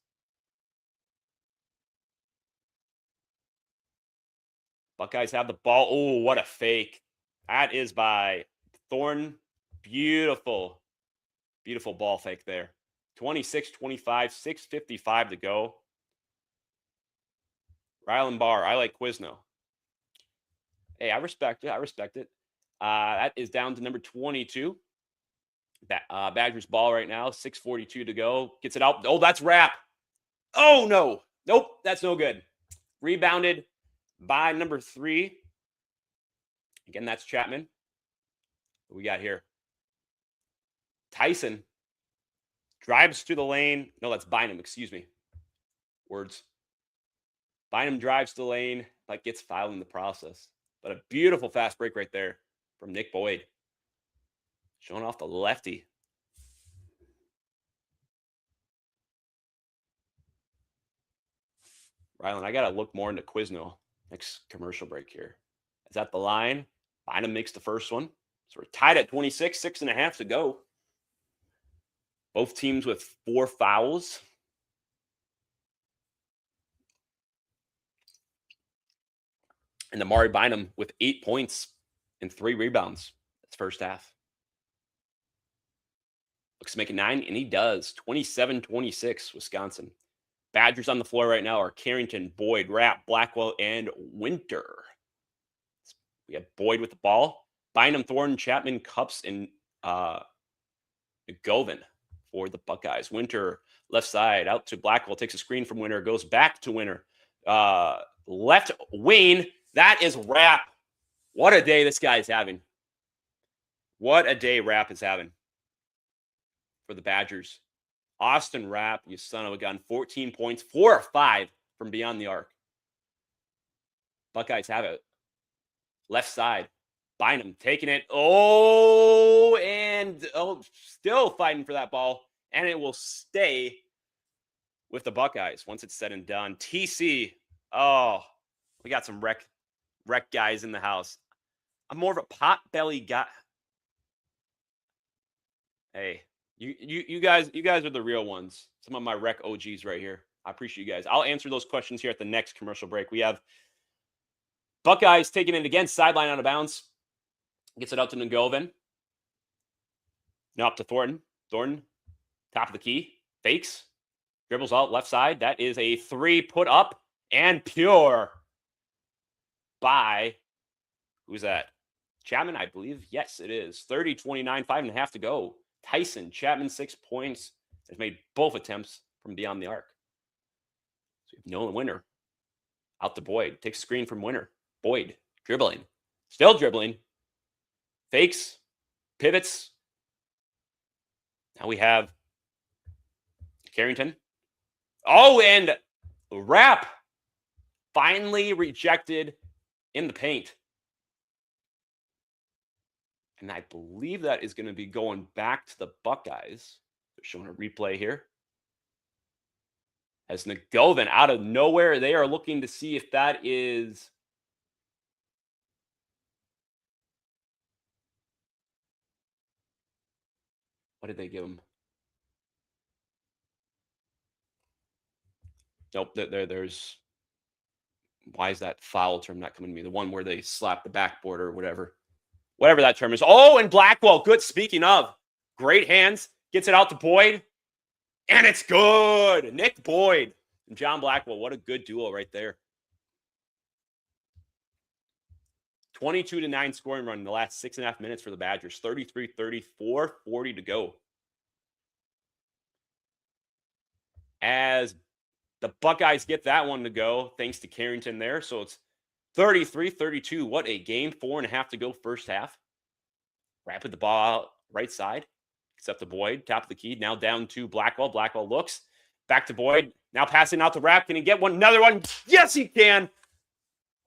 Buckeyes have the ball. Oh, what a fake. That is by Thornton. Beautiful, beautiful ball fake there. 26-25, 6:55 to go. Rylan Barr, I like Quizno. Hey, I respect it. I respect it. That is down to number 22. Badgers ball right now. 6:42 to go. Gets it out. Oh, that's wrap. Oh, no. Nope, that's no good. Rebounded by number 3. Again, that's Chapman. What we got here? Tyson drives to the lane. No, that's Bynum. Excuse me. Words. Bynum drives to the lane, but gets fouled in the process. But a beautiful fast break right there from Nick Boyd. Showing off the lefty. Rylan, I got to look more into Quizno next commercial break here. Is that the line? Bynum makes the first one. So we're tied at 26, 6.5 to go. Both teams with 4 fouls. And Amari Bynum with 8 points and 3 rebounds. That's first half. Looks to make it 9, and he does. 27-26, Wisconsin. Badgers on the floor right now are Carrington, Boyd, Rapp, Blackwell, and Winter. We have Boyd with the ball. Bynum, Thornton, Chapman, Cups, and Govan for the Buckeyes. Winter, left side, out to Blackwell. Takes a screen from Winter. Goes back to Winter. Left wing. That is Rapp. What a day this guy is having. What a day Rapp is having for the Badgers. Austin Rapp, you son of a gun. 14 points, 4 or 5 from beyond the arc. Buckeyes have it. Left side. Bynum taking it. Still fighting for that ball. And it will stay with the Buckeyes once it's said and done. TC. Oh, we got some wreck guys in the house. I'm more of a pot-belly guy. Hey, you guys are the real ones. Some of my rec OGs right here. I appreciate you guys. I'll answer those questions here at the next commercial break. We have Buckeyes taking it again, sideline out of bounds. Gets it out to Ngoven. Now up to Thornton. Thornton, top of the key. Fakes. Dribbles out left side. That is a 3 put up and pure by, who's that? Chapman, I believe. Yes, it is. 30-29, 5.5 to go. Tyson, Chapman, 6 points. Has made both attempts from beyond the arc. So we have Nolan Winter. Out to Boyd. Takes a screen from Winter. Boyd, dribbling. Still dribbling. Fakes. Pivots. Now we have Carrington. Oh, and Rapp finally rejected in the paint. And I believe that is going to be going back to the Buckeyes. They're showing a replay here. As Ngoven out of nowhere, they are looking to see if that is what did they give him? Nope, there's why is that foul term not coming to me? The one where they slap the backboard or whatever. Whatever that term is. Oh, and Blackwell. Good. Speaking of, great hands. Gets it out to Boyd. And it's good. Nick Boyd and John Blackwell. What a good duo right there. 22-9 scoring run in the last 6.5 minutes for the Badgers. 33-34, 40 to go. As the Buckeyes get that one to go, thanks to Carrington there. So it's 33-32. What a game. 4.5 to go first half. Rapid the ball out right side. Except to Boyd. Top of the key. Now down to Blackwell. Blackwell looks. Back to Boyd. Now passing out to Rapp. Can he get one? Another one. Yes, he can.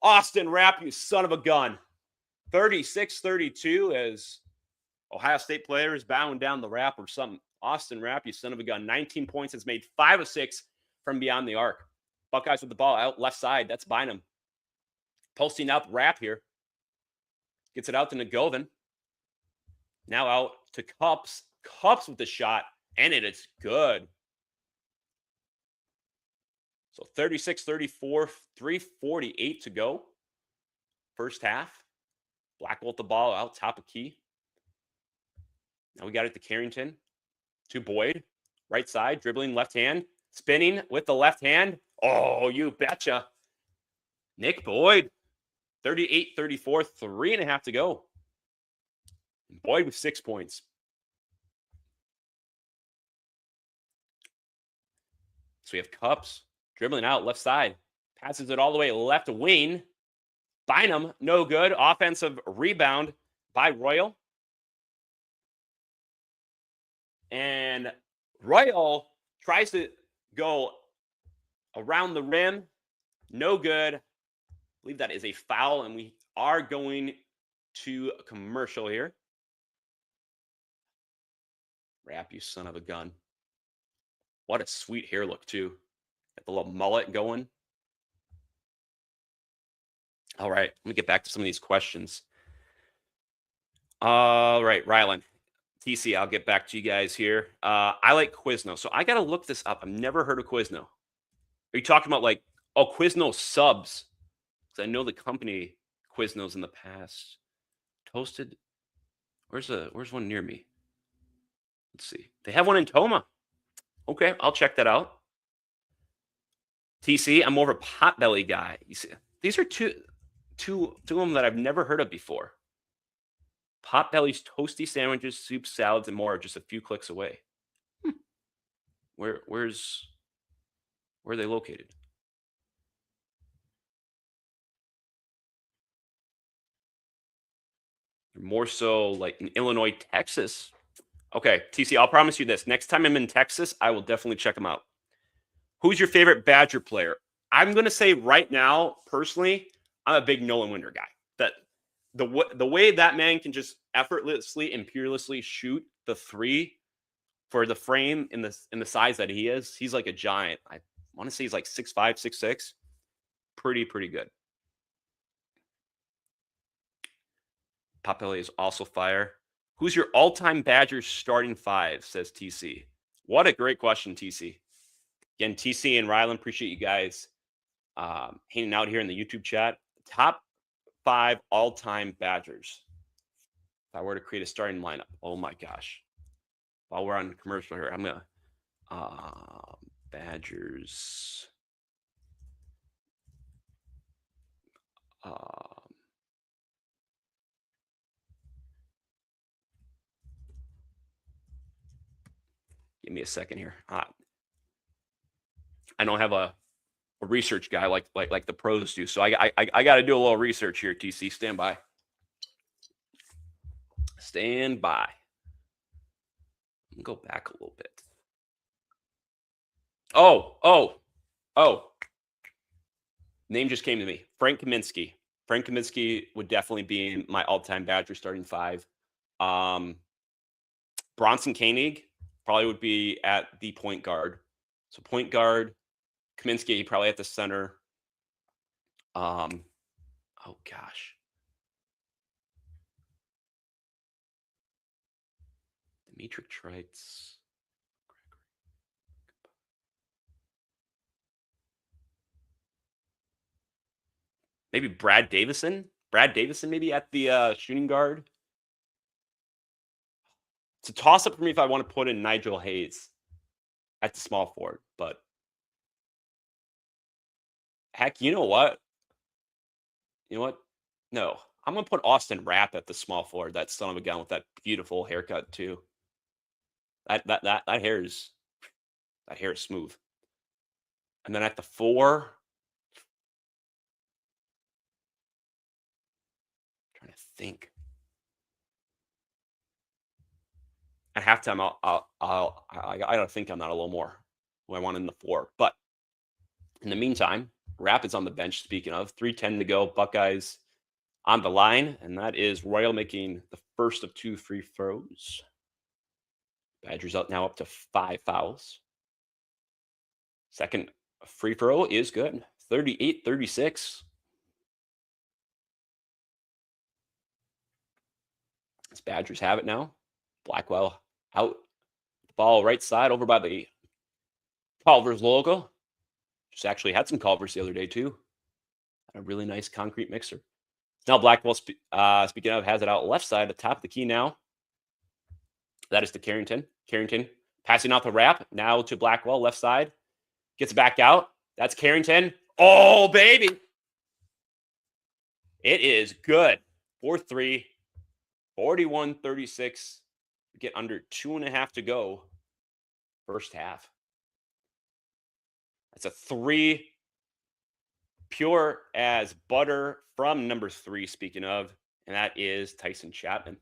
Austin Rapp, you son of a gun. 36-32 as Ohio State players bowing down the Rapp or something. Austin Rapp, you son of a gun. 19 points. Has made 5 of 6 from beyond the arc. Buckeyes with the ball out left side. That's Bynum. Posting up Rapp here. Gets it out to Ngoven. Now out to Cups. Cups with the shot. And it is good. So 36-34, 3:48 to go. First half. Blackwell with the ball out top of key. Now we got it to Carrington. To Boyd. Right side. Dribbling left hand. Spinning with the left hand. Oh, you betcha. Nick Boyd. 38-34, 3.5 to go. Boyd with 6 points. So we have Cups dribbling out left side. Passes it all the way left wing. Bynum, no good. Offensive rebound by Royal. And Royal tries to go around the rim. No good. I believe that is a foul, and we are going to a commercial here. Rapp, you son of a gun. What a sweet hair look, too. Got the little mullet going. All right, let me get back to some of these questions. All right, Rylan. TC, I'll get back to you guys here. I like Quizno. So I got to look this up. I've never heard of Quizno. Are you talking about like, Quizno subs? Because I know the company Quiznos in the past. Toasted. Where's one near me? Let's see. They have one in Toma. Okay, I'll check that out. TC, I'm more of a Potbelly guy. You see, these are two of them that I've never heard of before. Potbelly's toasty sandwiches, soups, salads, and more are just a few clicks away. Where are they located? They're more so like in Illinois, Texas. Okay, TC, I'll promise you this. Next time I'm in Texas, I will definitely check them out. Who's your favorite Badger player? I'm going to say right now, personally, I'm a big Nolan Winder guy. That the way that man can just effortlessly and peerlessly shoot the three for the frame in the size that he is, he's like a giant. I want to say he's like 6'5", 6'6". Pretty good. Potbelly is also fire. Who's your all-time Badgers starting five, says TC. What a great question, TC. Again, TC and Rylan, appreciate you guys hanging out here in the YouTube chat. Top 5 all-time Badgers. If I were to create a starting lineup, oh my gosh. While we're on commercial here, I'm going to Badgers. Give me a second here. I don't have a research guy like the pros do, so I got to do a little research here. TC, stand by. Stand by. Go back a little bit. Oh. Name just came to me. Frank Kaminsky. Frank Kaminsky would definitely be in my all-time Badger starting five. Bronson Koenig probably would be at the point guard. So point guard, Kaminsky probably at the center. Oh gosh. Demetric Trites. Maybe Brad Davison. Brad Davison maybe at the shooting guard. It's a toss-up for me if I want to put in Nigel Hayes at the small forward. But heck, you know what? No. I'm going to put Austin Rapp at the small forward. That son of a gun with that beautiful haircut too. That hair is smooth. And then at the 4, I'm trying to think. At halftime, I gotta think on that a little more. Who I want in the 4, but in the meantime, Rapids on the bench. Speaking of, 3:10 to go. Buckeyes on the line, and that is Royal making the first of 2 free throws. Badgers up now up to 5 fouls. Second free throw is good. 38-36. As Badgers have it now. Blackwell out. Ball right side over by the Culver's logo. Just actually had some Culver's the other day too. Had a really nice concrete mixer. Now Blackwell, speaking of, has it out left side, at the top of the key now. That is to Carrington. Carrington passing out the Rapp. Now to Blackwell, left side. Gets it back out. That's Carrington. Oh, baby. It is good. 4-3. 41-36. Get under 2.5 to go. First half. That's a 3. Pure as butter from number 3, speaking of. And that is Tyson Chapman.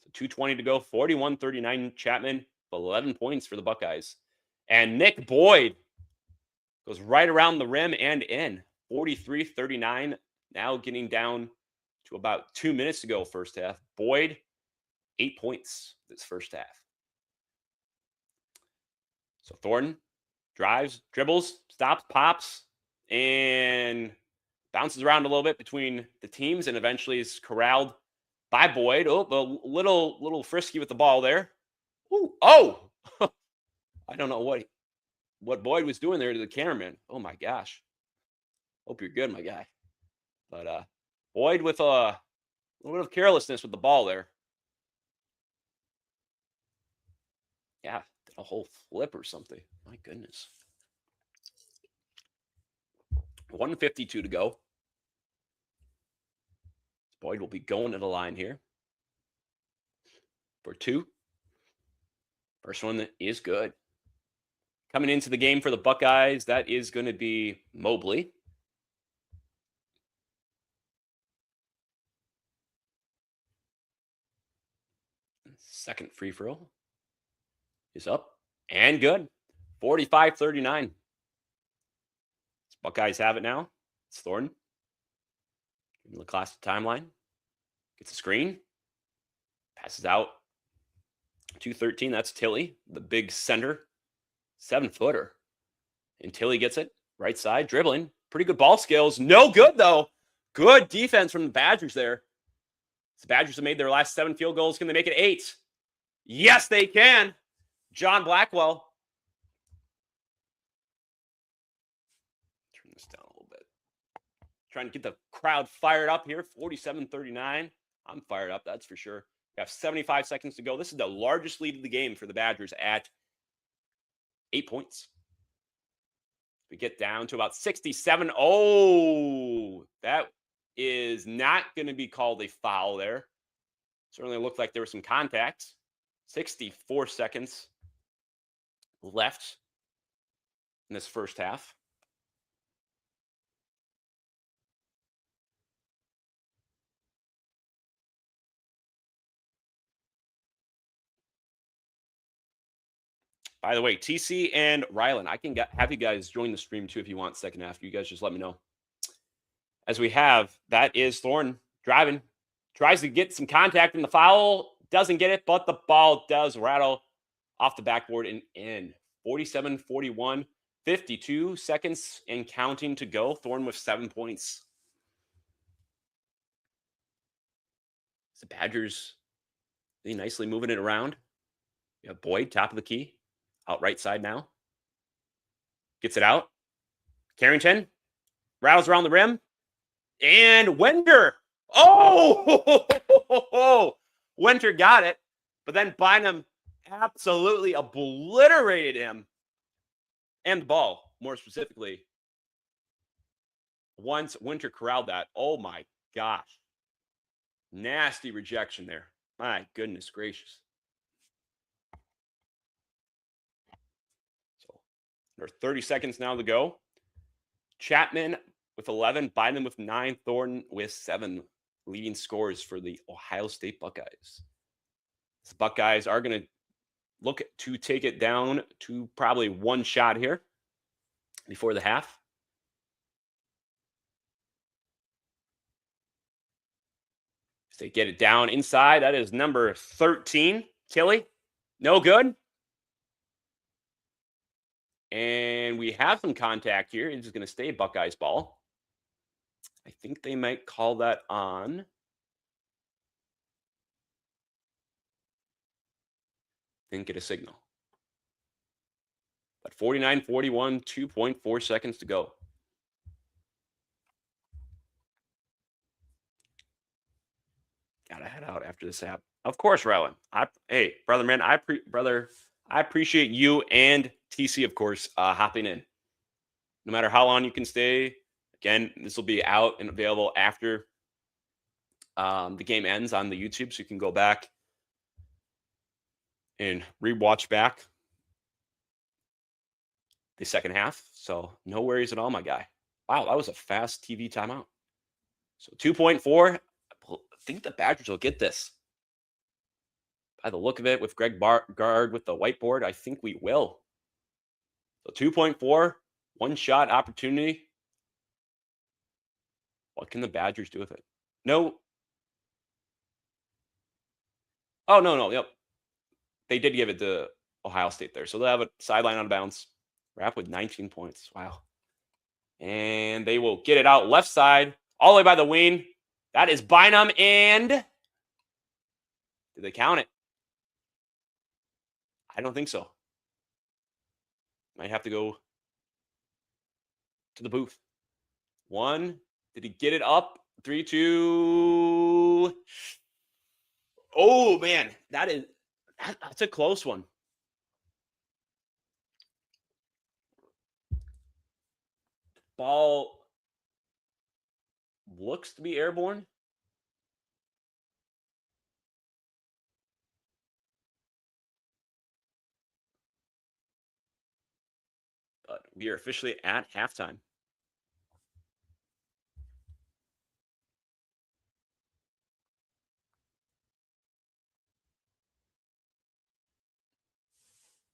So 2:20 to go. 41-39 Chapman. 11 points for the Buckeyes. And Nick Boyd goes right around the rim and in. 43-39. Now getting down to about 2 minutes to go first half. Boyd, 8 points this first half. So Thornton drives, dribbles, stops, pops, and bounces around a little bit between the teams and eventually is corralled by Boyd. Oh, a little frisky with the ball there. Ooh, oh, I don't know what Boyd was doing there to the cameraman. Oh my gosh. Hope you're good, my guy. But Boyd with a little bit of carelessness with the ball there. Yeah, did a whole flip or something. My goodness. 1:52 to go. Boyd will be going to the line here for 2. First one is good. Coming into the game for the Buckeyes, that is going to be Mobley. Second free throw is up and good. 45-39. Buckeyes have it now. It's Thornton. In the classic timeline. Gets a screen. Passes out. 213. That's Tilly, the big center. 7-footer. And Tilly gets it. Right side. Dribbling. Pretty good ball skills. No good, though. Good defense from the Badgers there. The Badgers have made their last 7 field goals. Can they make it 8? Yes, they can. John Blackwell. Turn this down a little bit. Trying to get the crowd fired up here. 47-39. I'm fired up, that's for sure. We have 75 seconds to go. This is the largest lead of the game for the Badgers at 8 points. We get down to about 67. Oh, that is not going to be called a foul there. Certainly looked like there was some contact. 64 seconds left in this first half. By the way, TC and Rylan, I can have you guys join the stream too if you want second half. You guys just let me know. As we have, that is Thornton driving. Tries to get some contact in the foul. Doesn't get it, but the ball does rattle off the backboard and in. 47-41, 52 seconds and counting to go. Thornton with 7 points. The Badgers really nicely moving it around. You have Boyd, top of the key. Out right side now. Gets it out. Carrington. Rattles around the rim. And Wender. Oh! Winter got it. But then Bynum absolutely obliterated him. And the ball, more specifically. Once Winter corralled that. Oh my gosh. Nasty rejection there. My goodness gracious. There's 30 seconds now to go. Chapman with 11, Bynum with 9, Thornton with 7 leading scores for the Ohio State Buckeyes. The Buckeyes are going to look to take it down to probably 1 shot here before the half. If they get it down inside, that is number 13, Tilly. No good. And we have some contact here. It's just going to stay Buckeyes ball. I think they might call that on. Didn't get a signal. But 49-41, 2.4 seconds to go. Gotta head out after this app. Of course, Rylan. Hey, brother, man, I appreciate you and TC, of course, hopping in. No matter how long you can stay. Again, this will be out and available after the game ends on the YouTube, so you can go back and rewatch back the second half. So no worries at all, my guy. Wow, that was a fast TV timeout. So 2.4. I think the Badgers will get this. By the look of it, with Greg Gard with the whiteboard, I think we will. So 2.4, 1 shot opportunity. What can the Badgers do with it? No. Oh, no. Yep. They did give it to Ohio State there. So they'll have a sideline out of bounds. Wrap with 19 points. Wow. And they will get it out left side, all the way by the wing. That is Bynum, and Did they count it? I don't think so. Might have to go to the booth. 1. Did he get it up? 3, 2. Oh, man. That's a close one. Ball looks to be airborne. But we are officially at halftime.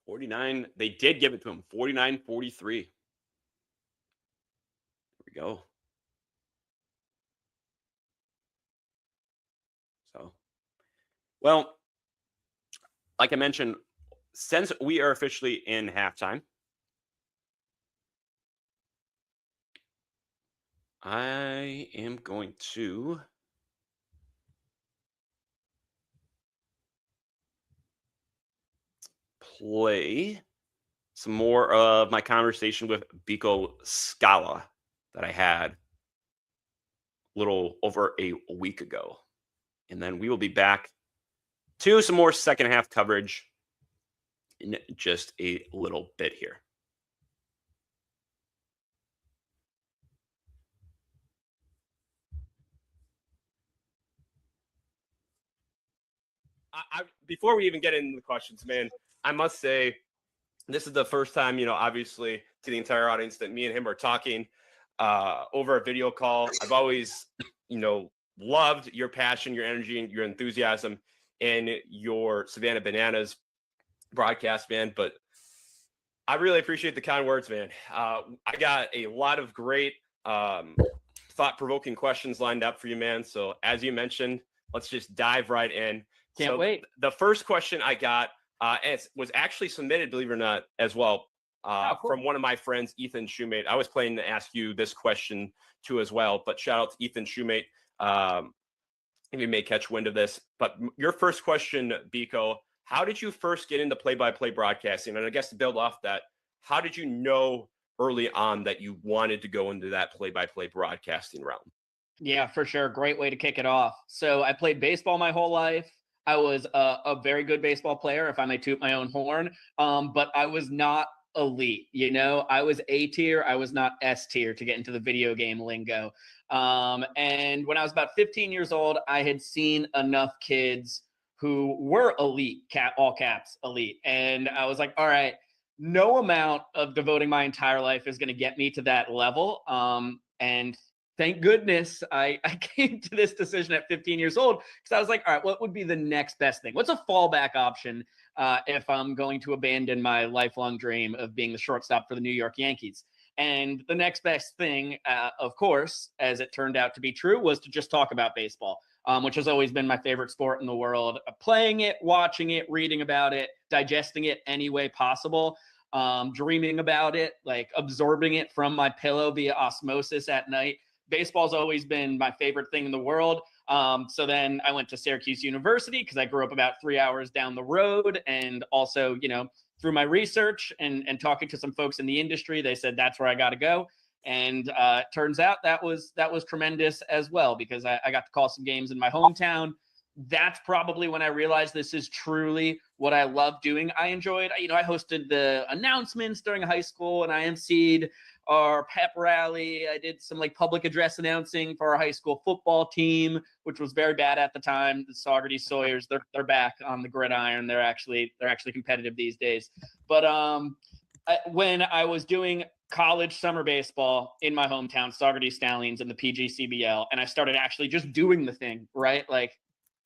$49. They did give it to him. 49-43. Here we go. So, well, like I mentioned, since we are officially in halftime, I am going to play some more of my conversation with Biko Scala that I had a little over a week ago. And then we will be back to some more second half coverage in just a little bit here. Before we even get into the questions, man, I must say this is the first time, obviously to the entire audience that me and him are talking over a video call. I've always, loved your passion, your energy, and your enthusiasm and your Savannah Bananas broadcast, man. But I really appreciate the kind words, man. I got a lot of great thought-provoking questions lined up for you, man. So as you mentioned, let's just dive right in. Can't wait. The first question I got was actually submitted, believe it or not, as well, cool. from one of my friends, Ethan Shoemate. I was planning to ask you this question too as well, but shout out to Ethan Shoemate. You may catch wind of this. But your first question, Biko, how did you first get into play-by-play broadcasting? And I guess to build off that, how did you know early on that you wanted to go into that play-by-play broadcasting realm? Yeah, for sure. Great way to kick it off. So I played baseball my whole life. I was a very good baseball player, if I may toot my own horn, but I was not elite. I was A tier. I was not S tier, to get into the video game lingo. And when I was about 15 years old, I had seen enough kids who were elite, all caps elite. And I was like, all right, no amount of devoting my entire life is going to get me to that level. And thank goodness I came to this decision at 15 years old, because I was like, all right, what would be the next best thing? What's a fallback option if I'm going to abandon my lifelong dream of being the shortstop for the New York Yankees? And the next best thing, of course, as it turned out to be true, was to just talk about baseball, which has always been my favorite sport in the world. Playing it, watching it, reading about it, digesting it any way possible, dreaming about it, like absorbing it from my pillow via osmosis at night. Baseball's always been my favorite thing in the world. So then I went to Syracuse University because I grew up about 3 hours down the road. And also, through my research and talking to some folks in the industry, they said that's where I got to go. And it turns out that was tremendous as well, because I got to call some games in my hometown. That's probably when I realized this is truly what I love doing. I enjoyed, I hosted the announcements during high school, and I emceed our pep rally. I did some public address announcing for our high school football team, which was very bad at the time. The Saugerty Sawyers, they're back on the gridiron. They're actually competitive these days. But when I was doing college summer baseball in my hometown, Saugerty Stallions in the PGCBL, and I started actually just doing the thing, right?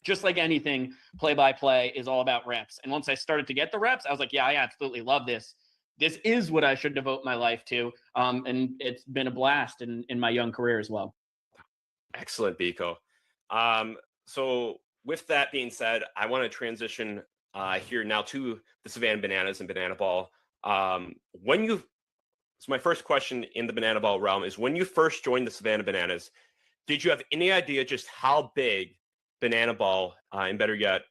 Just like anything, play-by-play is all about reps. And once I started to get the reps, I was like, yeah, I absolutely love this. This is what I should devote my life to. And it's been a blast in my young career as well. Excellent, Biko. So with that being said, I want to transition here now to the Savannah Bananas and Banana Ball. So my first question in the Banana Ball realm is, when you first joined the Savannah Bananas, did you have any idea just how big banana ball, and better yet,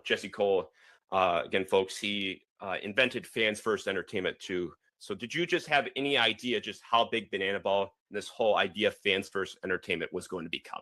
Jesse Kohl, again, folks, he invented fans first entertainment too. So did you just have any idea just how big banana ball and this whole idea of fans first entertainment was going to become?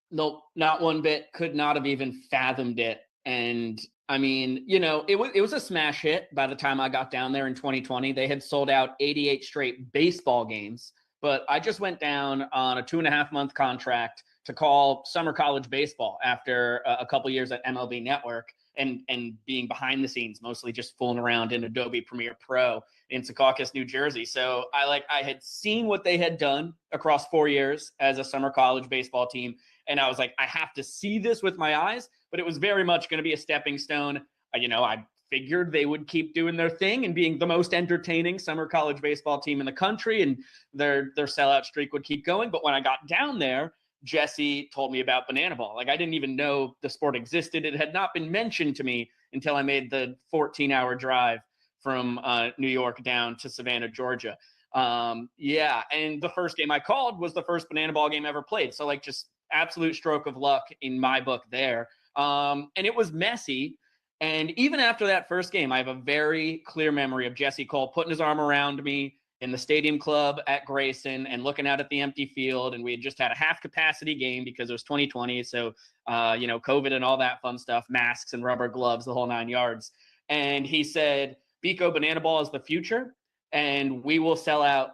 Nope, not one bit. Could not have even fathomed it. And I mean, you know, it was a smash hit by the time I got down there in 2020. They had sold out 88 straight baseball games, but I just went down on a 2.5-month contract to call summer college baseball after a couple years at MLB Network and being behind the scenes, mostly just fooling around in Adobe Premiere Pro in Secaucus, New Jersey. So I had seen what they had done across 4 years as a summer college baseball team. And I was like, I have to see this with my eyes, but it was very much going to be a stepping stone. I figured they would keep doing their thing and being the most entertaining summer college baseball team in the country, and their sellout streak would keep going. But when I got down there, Jesse told me about banana ball. Like, I didn't even know the sport existed. It had not been mentioned to me until I made the 14-hour drive from New York down to Savannah, Georgia. And the first game I called was the first banana ball game ever played. So like, just absolute stroke of luck in my book there. And it was messy. And even after that first game, I have a very clear memory of Jesse Kohl putting his arm around me in the stadium club at Grayson and looking out at the empty field. And we had just had a half capacity game because it was 2020. So, COVID and all that fun stuff, masks and rubber gloves, the whole 9 yards. And he said, Bico, banana ball is the future, and we will sell out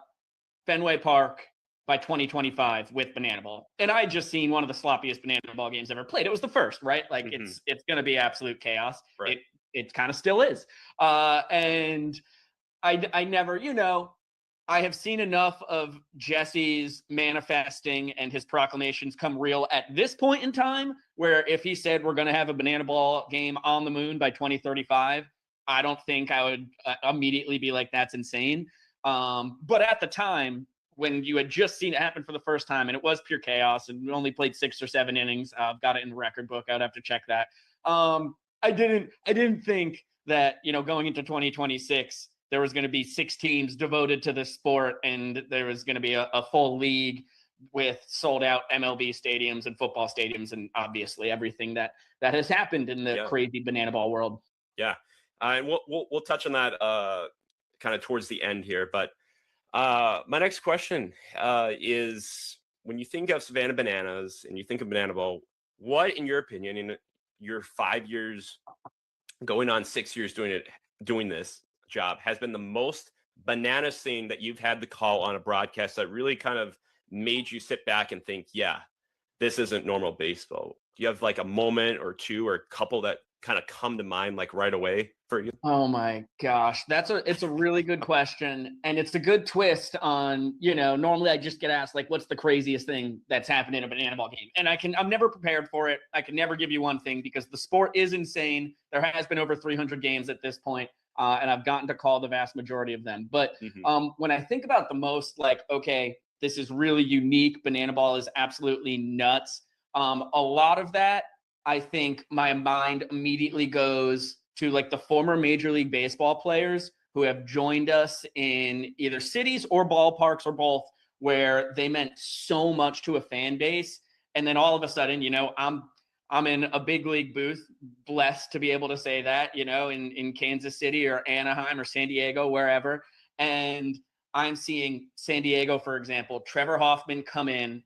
Fenway Park by 2025 with banana ball. And I had just seen one of the sloppiest banana ball games ever played. It was the first, right? Like, it's going to be absolute chaos. Right. It kind of still is. And I never, I have seen enough of Jesse's manifesting and his proclamations come real at this point in time, where if he said we're going to have a banana ball game on the moon by 2035, I don't think I would immediately be like, that's insane. But at the time, when you had just seen it happen for the first time, and it was pure chaos, and we only played 6 or 7 innings, I've got it in the record book. I'd have to check that. I didn't think that, going into 2026, there was going to be 6 teams devoted to this sport, and there was going to be a full league with sold out MLB stadiums and football stadiums, and obviously everything that has happened in the crazy banana ball world. Yeah. And we'll touch on that kind of towards the end here. But my next question is, when you think of Savannah Bananas and you think of banana ball, what, in your opinion, in your 5 years, going on 6 years doing this job, has been the most bananas thing that you've had to call on a broadcast that really kind of made you sit back and think, yeah, this isn't normal baseball? Do you have like a moment or two or a couple that kind of come to mind like right away for you? Oh my gosh, it's a really good question, and it's a good twist on, normally I just get asked like, what's the craziest thing that's happened in a banana ball game, and I'm never prepared for it. I can never give you one thing because the sport is insane. There has been over 300 games at this point, and I've gotten to call the vast majority of them. But when I think about the most, like, okay, this is really unique, banana ball is absolutely nuts. A lot of that, I think my mind immediately goes to like the former Major League Baseball players who have joined us in either cities or ballparks or both, where they meant so much to a fan base. And then all of a sudden, I'm in a big league booth, blessed to be able to say that, in Kansas City or Anaheim or San Diego, wherever. And I'm seeing San Diego, for example, Trevor Hoffman come in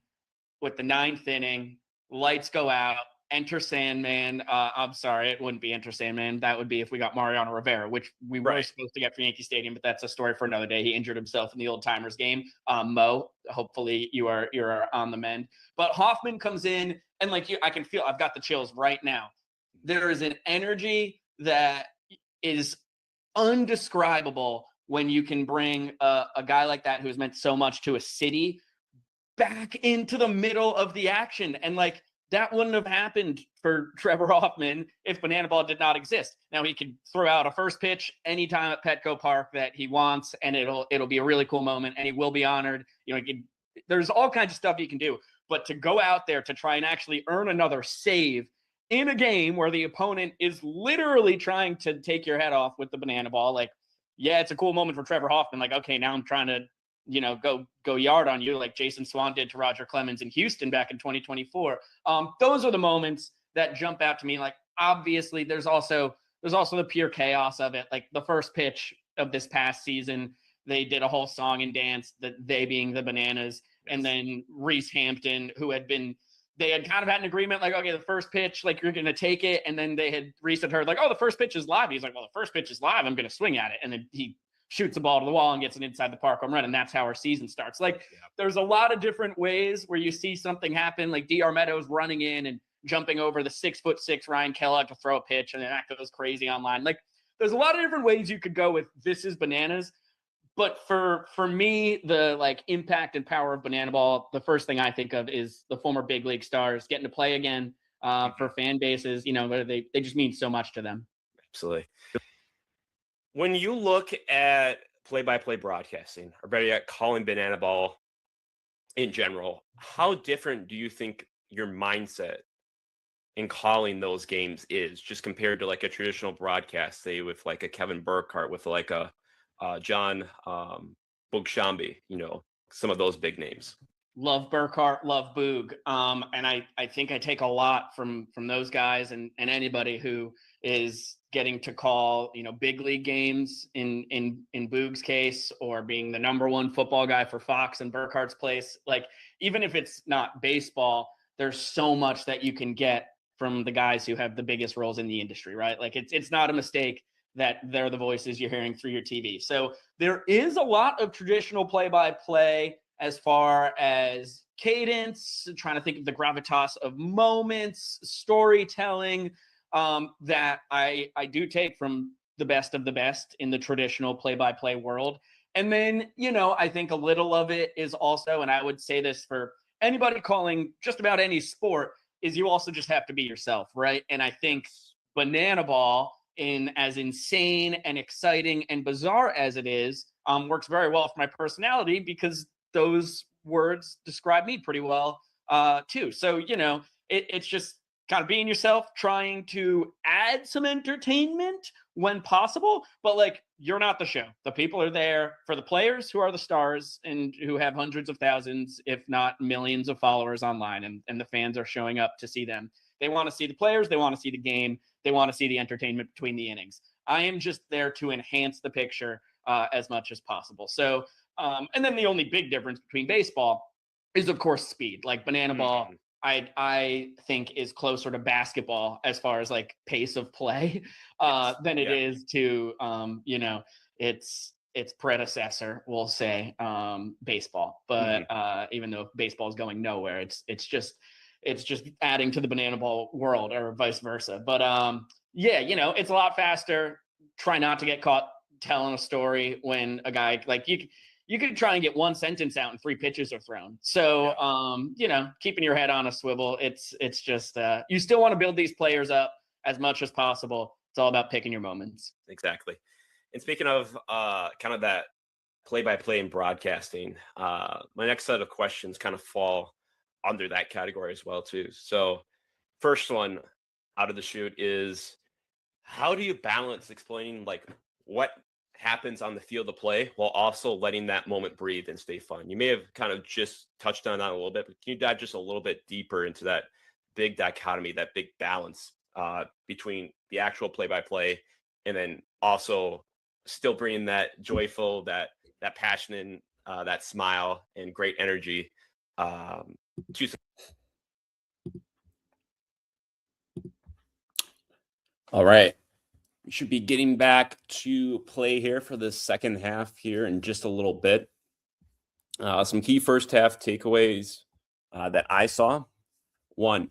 with the 9th inning, lights go out, enter Sandman. I'm sorry, it wouldn't be enter Sandman. That would be if we got Mariano Rivera, which we were supposed to get for Yankee Stadium, but that's a story for another day. He injured himself in the Old Timers game. Mo, hopefully you're on the mend. But Hoffman comes in, and like I can feel, I've got the chills right now. There is an energy that is undescribable when you can bring a guy like that who has meant so much to a city back into the middle of the action. And like, that wouldn't have happened for Trevor Hoffman if banana ball did not exist. Now he could throw out a first pitch anytime at Petco Park that he wants, and it'll be a really cool moment, and he will be honored. There's all kinds of stuff he can do, but to go out there to try and actually earn another save in a game where the opponent is literally trying to take your head off with the banana ball, like, yeah, it's a cool moment for Trevor Hoffman. Like, okay, now I'm trying to go yard on you like Jason Swan did to Roger Clemens in Houston back in 2024. Those are the moments that jump out to me. Like, obviously there's also the pure chaos of it. Like the first pitch of this past season, they did a whole song and dance, that they being the Bananas. And then Reese Hampton, they had kind of had an agreement, like, okay, the first pitch, like, you're going to take it. And then Reese had heard, like, oh, the first pitch is live. He's like, well, the first pitch is live. I'm going to swing at it. And then he shoots the ball to the wall and gets an inside the park home run. And that's how our season starts. Like, there's a lot of different ways where you see something happen, like DR Meadows running in and jumping over the 6'6" Ryan Kellogg to throw a pitch. And then that goes crazy online. Like, there's a lot of different ways you could go with this is Bananas. But for me, the like impact and power of Banana Ball, the first thing I think of is the former big league stars getting to play again for fan bases. You know, they just mean so much to them. Absolutely. When you look at play-by-play broadcasting, or better yet, calling Banana Ball in general, how different do you think your mindset in calling those games is, just compared to like a traditional broadcast, say with like a Kevin Burkhardt, with like a John Bogshambi, you know, some of those big names? Love Burkhardt, love Boog. And I think I take a lot from those guys and anybody who is getting to call, you know, big league games in Boog's case, or being the number one football guy for Fox in Burkhardt's place. Like, even if it's not baseball, there's so much that you can get from the guys who have the biggest roles in the industry, right? Like, it's not a mistake that they're the voices you're hearing through your TV. So there is a lot of traditional play-by-play as far as cadence, trying to think of the gravitas of moments, storytelling, that I do take from the best of the best in the traditional play-by-play world. And then, you know, I think a little of it is also, and I would say this for anybody calling just about any sport, is you also just have to be yourself, right? And I think Banana Ball, in as insane and exciting and bizarre as it is, works very well for my personality, because those words describe me pretty well too. So, you know, it's just kind of being yourself, trying to add some entertainment when possible, but like, you're not the show. The people are there for the players, who are the stars and who have hundreds of thousands, if not millions of followers online, and the fans are showing up to see them. They want to see the players, they want to see the game, they want to see the entertainment between the innings. I am just there to enhance the picture as much as possible. So, and then the only big difference between baseball is, of course, speed. Like Banana Ball, I think is closer to basketball as far as like pace of play than it is to, you know, its predecessor, we'll say, baseball. But even though baseball is going nowhere, it's just adding to the Banana Ball world, or vice versa. But yeah, you know, it's a lot faster. Try not to get caught telling a story when a guy, like, you could try and get one sentence out and 3 pitches are thrown. So, you know, keeping your head on a swivel, it's just, you still want to build these players up as much as possible. It's all about picking your moments. Exactly. And speaking of kind of that play-by-play and broadcasting, my next set of questions kind of fall under that category as well too. So first one out of the chute is, how do you balance explaining like what happens on the field of play while also letting that moment breathe and stay fun? You may have kind of just touched on that a little bit, but can you dive just a little bit deeper into that big dichotomy, that big balance between the actual play-by-play and then also still bringing that joyful, that passion, and that smile and great energy to... All right. We should be getting back to play here for the second half here in just a little bit. Some key first half takeaways that I saw. 1,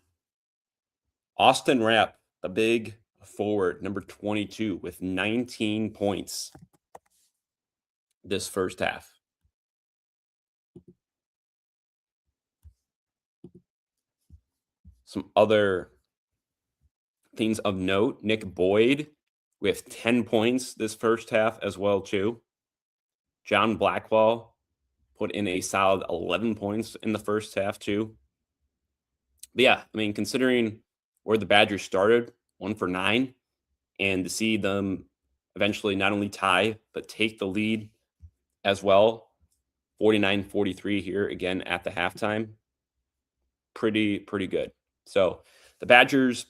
Austin Rapp, the big forward, number 22, with 19 points this first half. Some other things of note: Nick Boyd with 10 points this first half as well too. John Blackwell put in a solid 11 points in the first half too. But yeah, I mean, considering where the Badgers started, 1 for 9, and to see them eventually not only tie, but take the lead as well, 49-43 here again at the halftime, pretty good. So the Badgers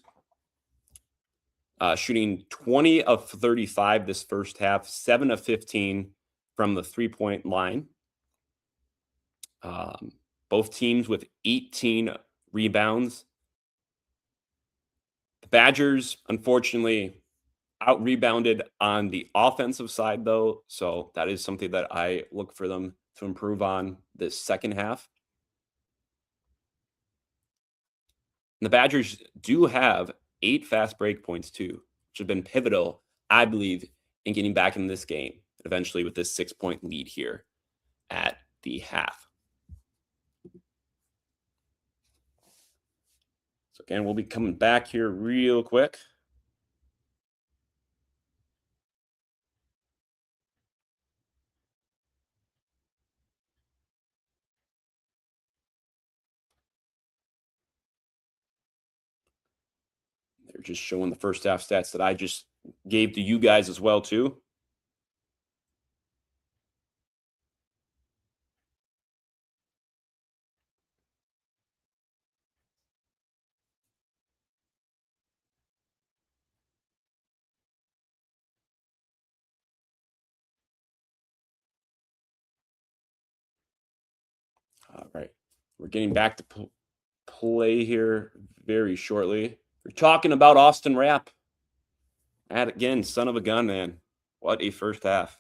shooting 20 of 35 this first half, 7 of 15 from the 3-point line. Both teams with 18 rebounds. The Badgers, unfortunately, out-rebounded on the offensive side, though, so that is something that I look for them to improve on this second half. And the Badgers do have 8 fast break points, too, which have been pivotal, I believe, in getting back in this game, eventually with this 6-point lead here at the half. So, again, we'll be coming back here real quick. They're just showing the first half stats that I just gave to you guys as well, too. All right. We're getting back to play here very shortly. We're talking about Austin Rapp. And again, son of a gun, man. What a first half.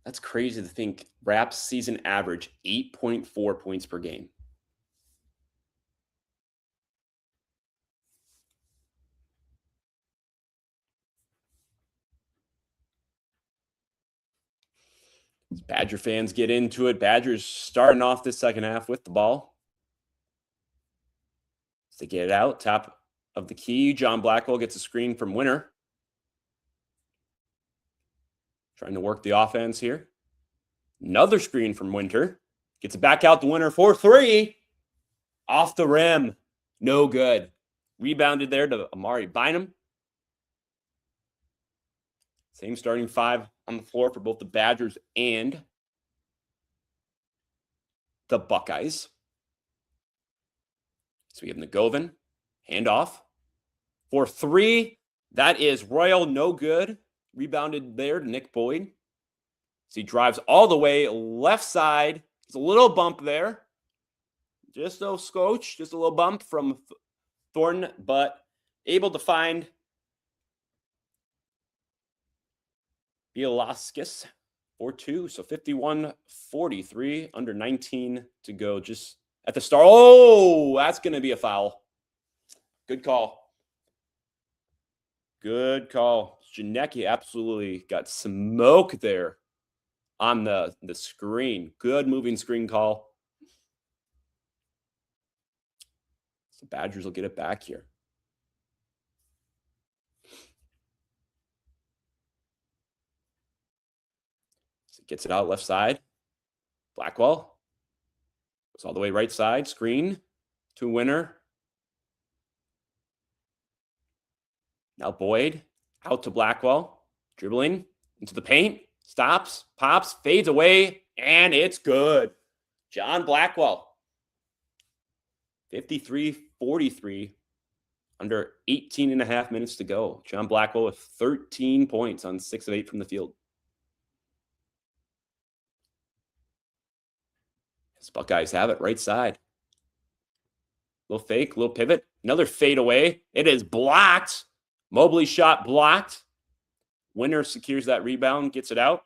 That's crazy to think. Rapp's season average, 8.4 points per game. As Badger fans get into it. Badgers starting off this second half with the ball. As they get it out, top of the key. John Blackwell gets a screen from Winter. Trying to work the offense here. Another screen from Winter. Gets it back out to Winter for 3. Off the rim. No good. Rebounded there to Amari Bynum. Same starting 5 on the floor for both the Badgers and the Buckeyes. So we have Nagovin. Handoff. For 3. That is Royal. No good. Rebounded there to Nick Boyd. So he drives all the way left side. There's a little bump there. Just a scotch. Just a little bump from Thornton, but able to find Bielaskis for 2. So 51-43, under 19 to go just at the start. Oh, that's going to be a foul. Good call. Good call. Janecki absolutely got smoke there on the screen. Good moving screen call. So Badgers will get it back here. So gets it out left side. Blackwell goes all the way right side. Screen to Winter. Now Boyd out to Blackwell. Dribbling into the paint. Stops, pops, fades away, and it's good. John Blackwell. 53-43, under 18 and a half minutes to go. John Blackwell with 13 points on 6 of 8 from the field. As Buckeyes have it, right side. Little fake, little pivot. Another fade away. It is blocked. Mobley shot blocked. Winter secures that rebound, gets it out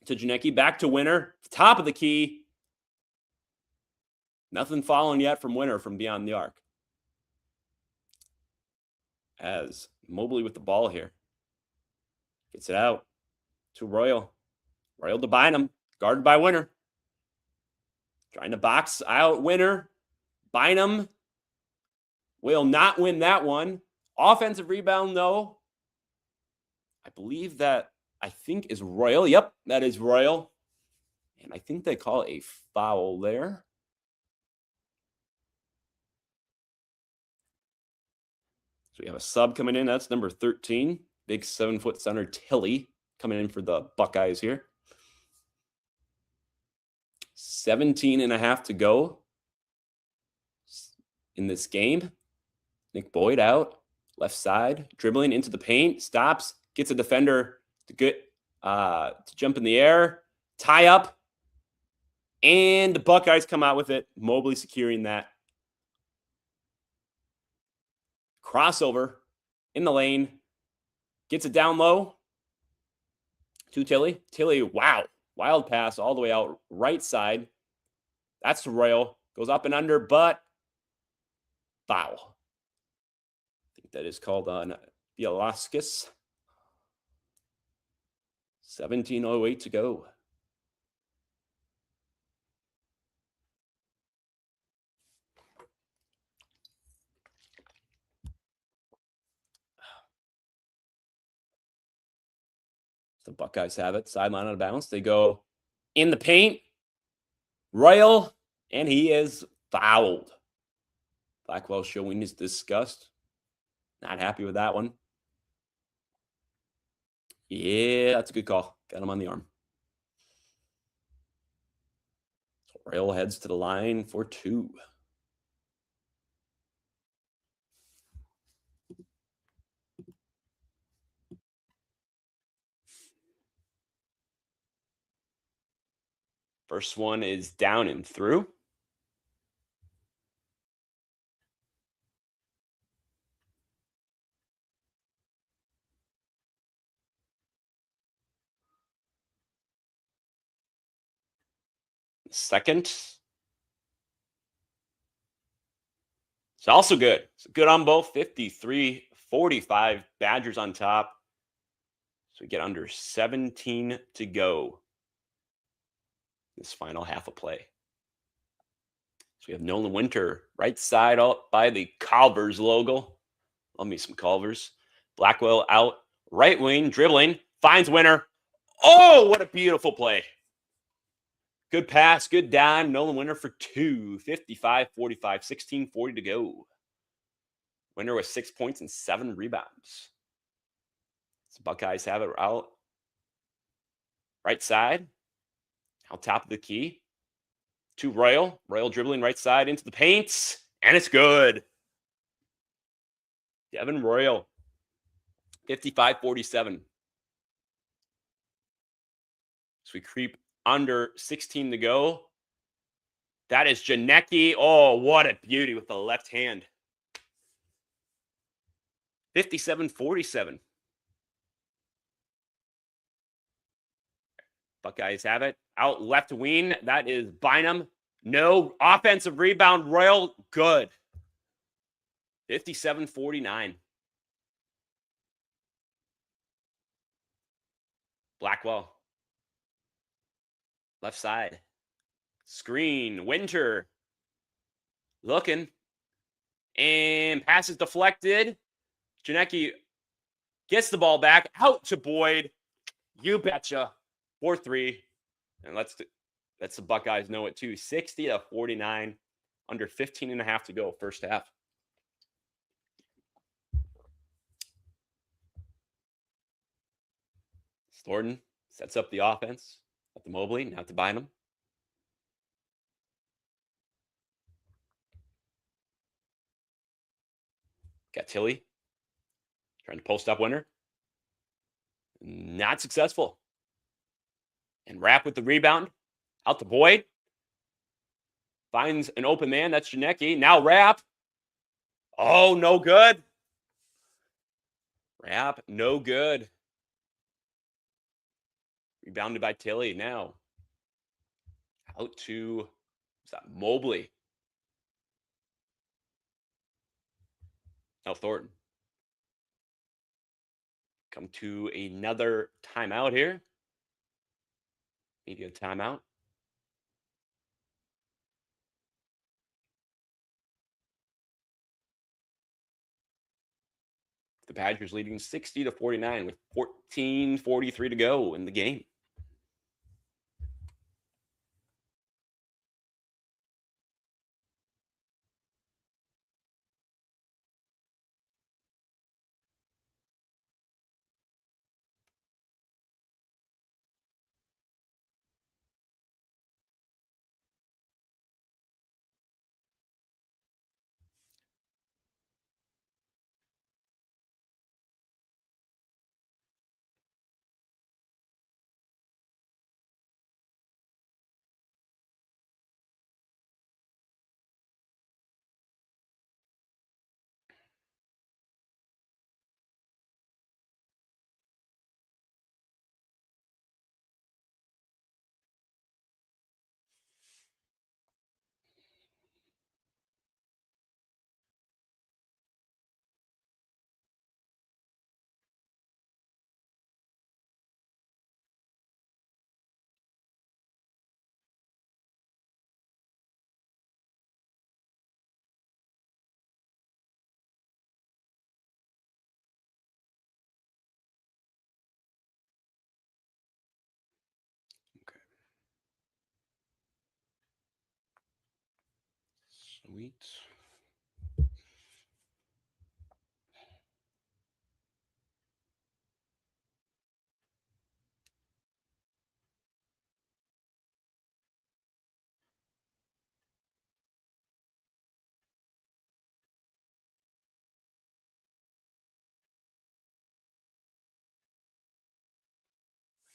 to Janecki. Back to Winter. Top of the key. Nothing falling yet from Winter from beyond the arc. As Mobley with the ball here. Gets it out to Royal. Royal to Bynum. Guarded by Winter. Trying to box out Winter. Bynum will not win that one. Offensive rebound, though. I believe that, I think, is Royal. Yep, that is Royal. And I think they call a foul there. So we have a sub coming in. That's number 13. Big 7-foot center Tilly coming in for the Buckeyes here. 17.5 to go in this game. Nick Boyd out, left side, dribbling into the paint, stops, gets a defender to jump in the air, tie up, and the Buckeyes come out with it. Mobley securing that. Crossover in the lane, gets it down low to Tilly. Tilly, wow, wild pass all the way out right side. That's Royal, goes up and under, but foul. I think that is called on Bielaskis. 17:08 to go. The Buckeyes have it. Sideline out of bounds. They go in the paint. Royal, and he is fouled. Blackwell showing his disgust. Not happy with that one. Yeah, that's a good call. Got him on the arm. Royal heads to the line for 2. First one is down and through. Second. It's also good. It's good on both. 53-45. Badgers on top. So we get under 17 to go. This final half of play. So we have Nolan Winter right side up by the Culvers logo. Love me some Culvers. Blackwell out right wing, dribbling, finds Winter. Oh, what a beautiful play. Good pass, good dime. Nolan Winter for 2. 55-45, 16:40 to go. Winter with 6 points and 7 rebounds. So Buckeyes have it out right side. Out top of the key to Royal. Royal dribbling right side into the paint, and it's good. Devin Royal, 55-47. So we creep under 16 to go. That is Janecki. Oh, what a beauty with the left hand. 57-47. Buckeyes have it. Out left wing. That is Bynum. No offensive rebound. Royal, good. 57-49. Blackwell. Left side. Screen. Winter. Looking. And pass is deflected. Janecki gets the ball back. Out to Boyd. You betcha. 4-3. And let's the Buckeyes know it too. 60-49. Under 15.5 to go. First half. Thornton sets up the offense. Up to Mobley. Now to Bynum. Got Tilly. Trying to post up Winter. Not successful. And Rapp with the rebound. Out to Boyd. Finds an open man. That's Janecki. Now Rapp. Oh, no good. Rapp, no good. Rebounded by Tilly now. Out to, what's that, Mobley. Now Thornton. Come to another timeout here. Media timeout. The Badgers leading 60-49 with 14:43 to go in the game. Sweet.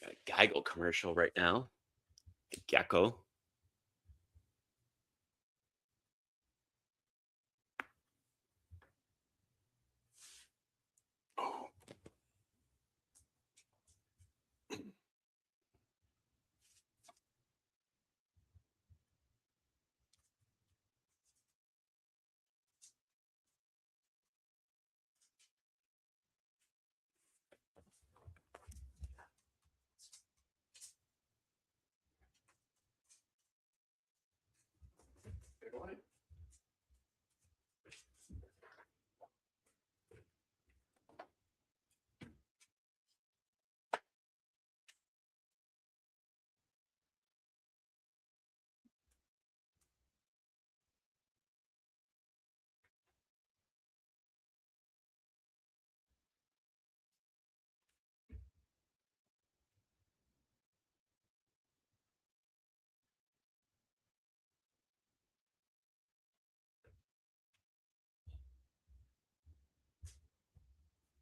Got a Geico commercial right now. The Gecko.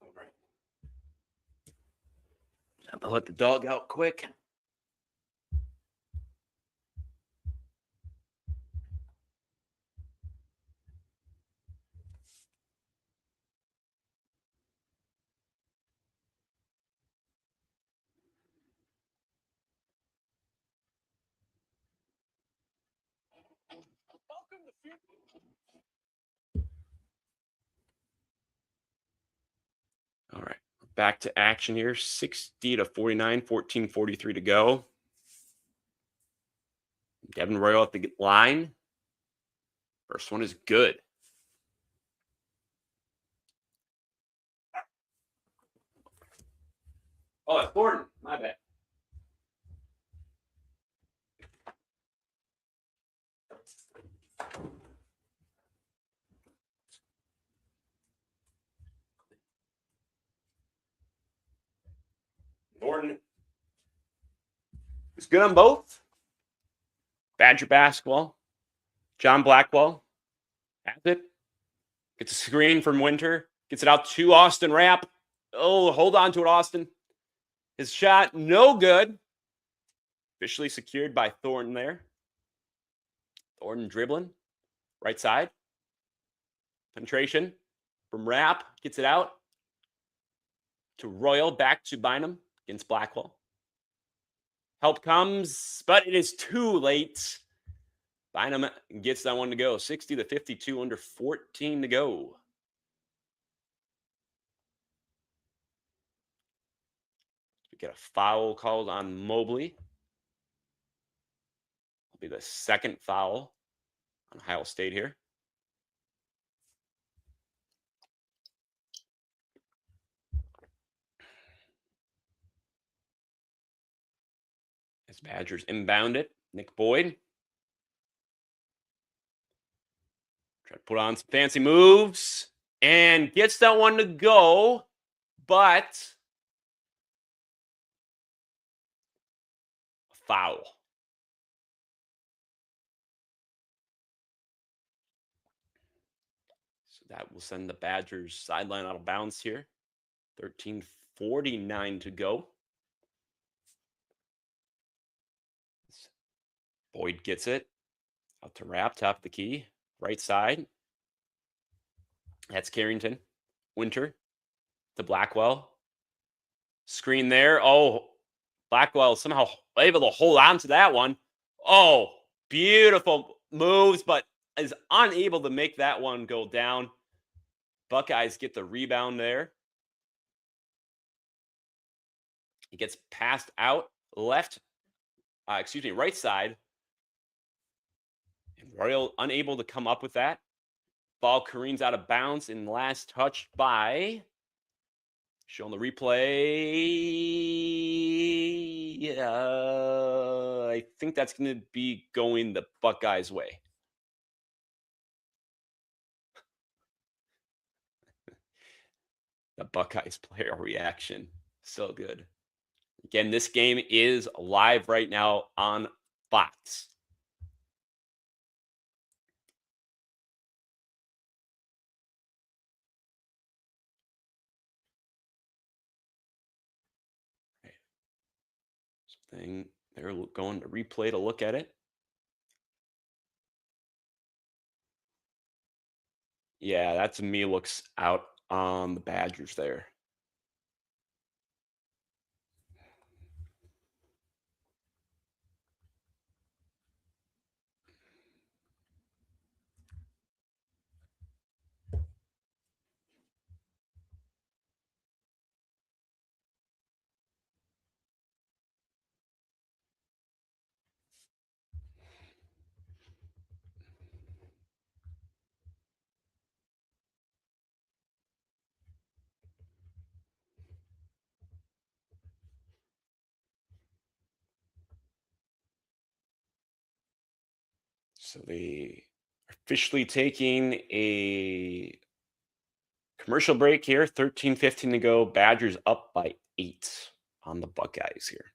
All right. I'll let the dog out quick. All right. Back to action here. 60 to 49, 14:43 to go. Devin Royal at the line. First one is good. Oh, it's Gordon. My bad. Gordon is good on both. Badger basketball. John Blackwell has it. Gets a screen from Winter. Gets it out to Austin Rapp. Oh, hold on to it, Austin. His shot, no good. Officially secured by Thornton there. Thornton dribbling. Right side. Penetration from Rapp. Gets it out to Royal. Back to Bynum against Blackwell. Help comes, but it is too late. Bynum gets that one to go. 60 to 52, under 14 to go. We get a foul called on Mobley. It'll be the second foul on Ohio State here. As Badgers inbound it, Nick Boyd. Try to put on some fancy moves and gets that one to go, but a foul. So that will send the Badgers sideline out of bounds here. 13:49 to go. Boyd gets it. Out to Rapp, top of the key. Right side. That's Carrington. Winter to Blackwell. Screen there. Oh, Blackwell somehow able to hold on to that one. Oh, beautiful moves, but is unable to make that one go down. Buckeyes get the rebound there. He gets passed out right side. And Royal unable to come up with that. Ball careens out of bounds and last touched by, showing the replay. I think that's going to be going the Buckeyes' way. The Buckeyes player reaction. So good. Again, this game is live right now on Fox. Thing they're going to replay to look at it. Yeah, that to me looks out on the Badgers there. So they are officially taking a commercial break here. 13:15 to go. Badgers up by 8 on the Buckeyes here.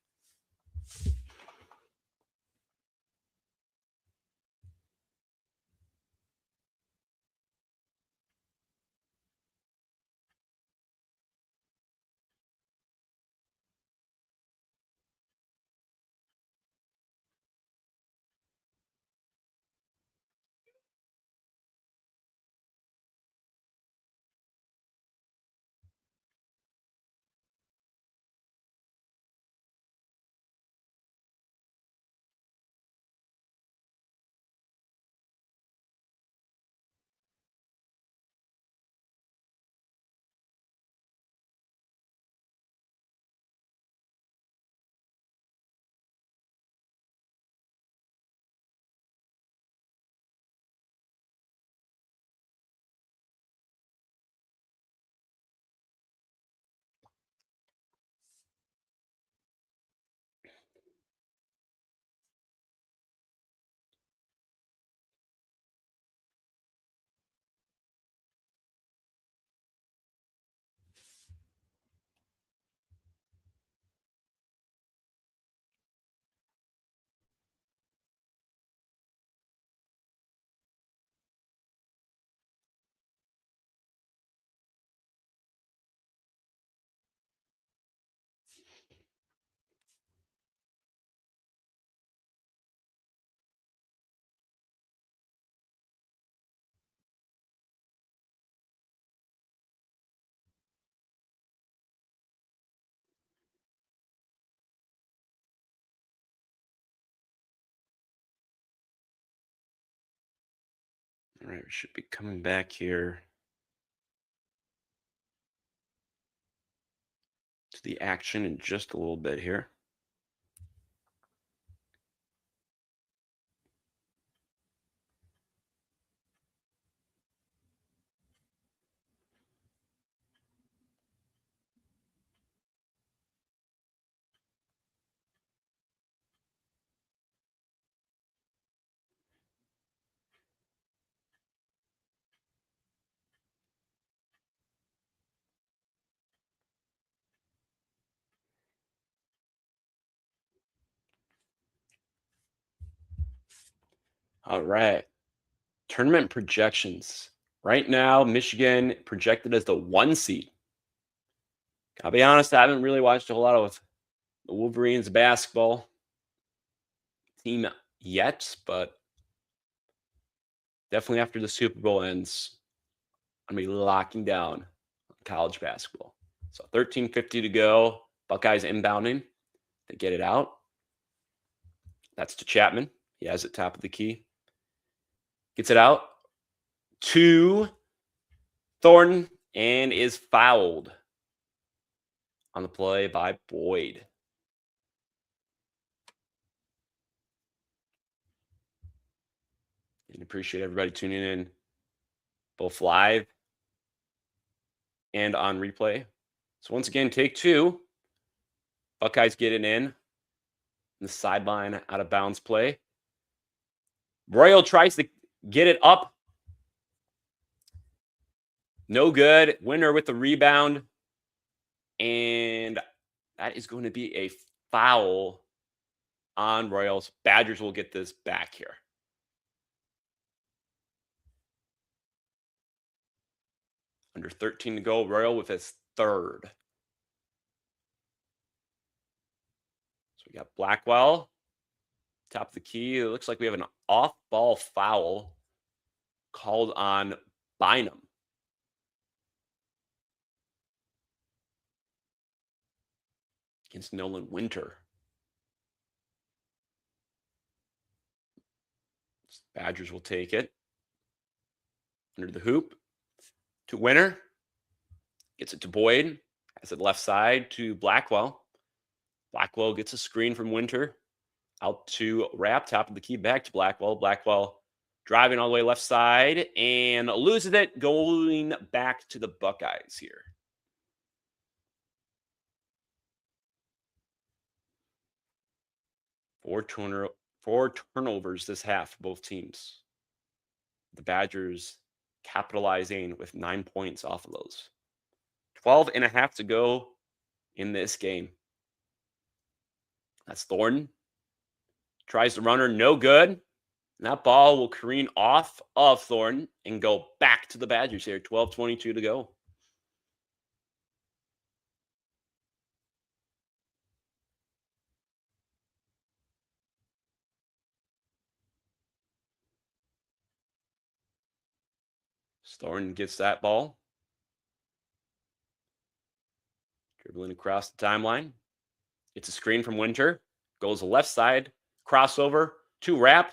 All right, we should be coming back here to the action in just a little bit here. All right. Tournament projections. Right now, Michigan projected as the 1 seed. I'll be honest, I haven't really watched a whole lot of the Wolverines basketball team yet, but definitely after the Super Bowl ends, I'm going to be locking down college basketball. So 13:50 to go. Buckeyes inbounding to get it out. That's to Chapman. He has it top of the key. Gets it out to Thornton and is fouled on the play by Boyd. And appreciate everybody tuning in both live and on replay. So once again, take 2. Buckeyes get it in. The sideline out of bounds play. Royal tries to get it up. No good. Winner with the rebound. And that is going to be a foul on Royals. Badgers will get this back here. Under 13 to go. Royal with his third. So we got Blackwell. Top of the key. It looks like we have an off-ball foul called on Bynum. Against Nolan Winter. Badgers will take it. Under the hoop. To Winter. Gets it to Boyd. Has it left side to Blackwell. Blackwell gets a screen from Winter. Out to Rapp. Top of the key. Back to Blackwell. Blackwell driving all the way left side. And loses it. Going back to the Buckeyes here. Four turnovers this half for both teams. The Badgers capitalizing with 9 points off of those. 12 and a half to go in this game. That's Thornton. Tries the runner, no good. And that ball will careen off of Thornton and go back to the Badgers here. 12:22 to go. Thornton gets that ball. Dribbling across the timeline. It's a screen from Winter. Goes the left side. Crossover to Rapp.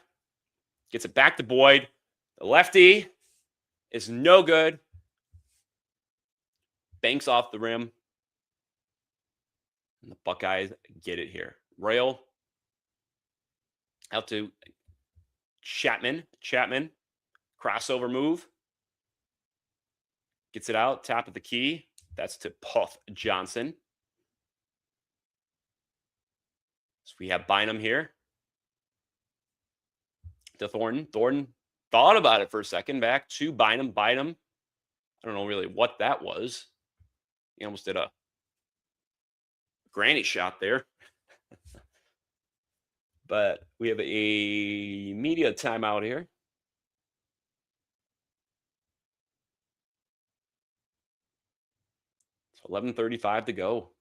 Gets it back to Boyd. The lefty is no good. Banks off the rim. And the Buckeyes get it here. Royal out to Chapman. Chapman. Crossover move. Gets it out. Top of the key. That's to Puff Johnson. So we have Bynum here. To Thornton. Thornton thought about it for a second. Back to Bynum. Bynum. I don't know really what that was. He almost did a granny shot there. But we have a media timeout here. So 11:35 to go.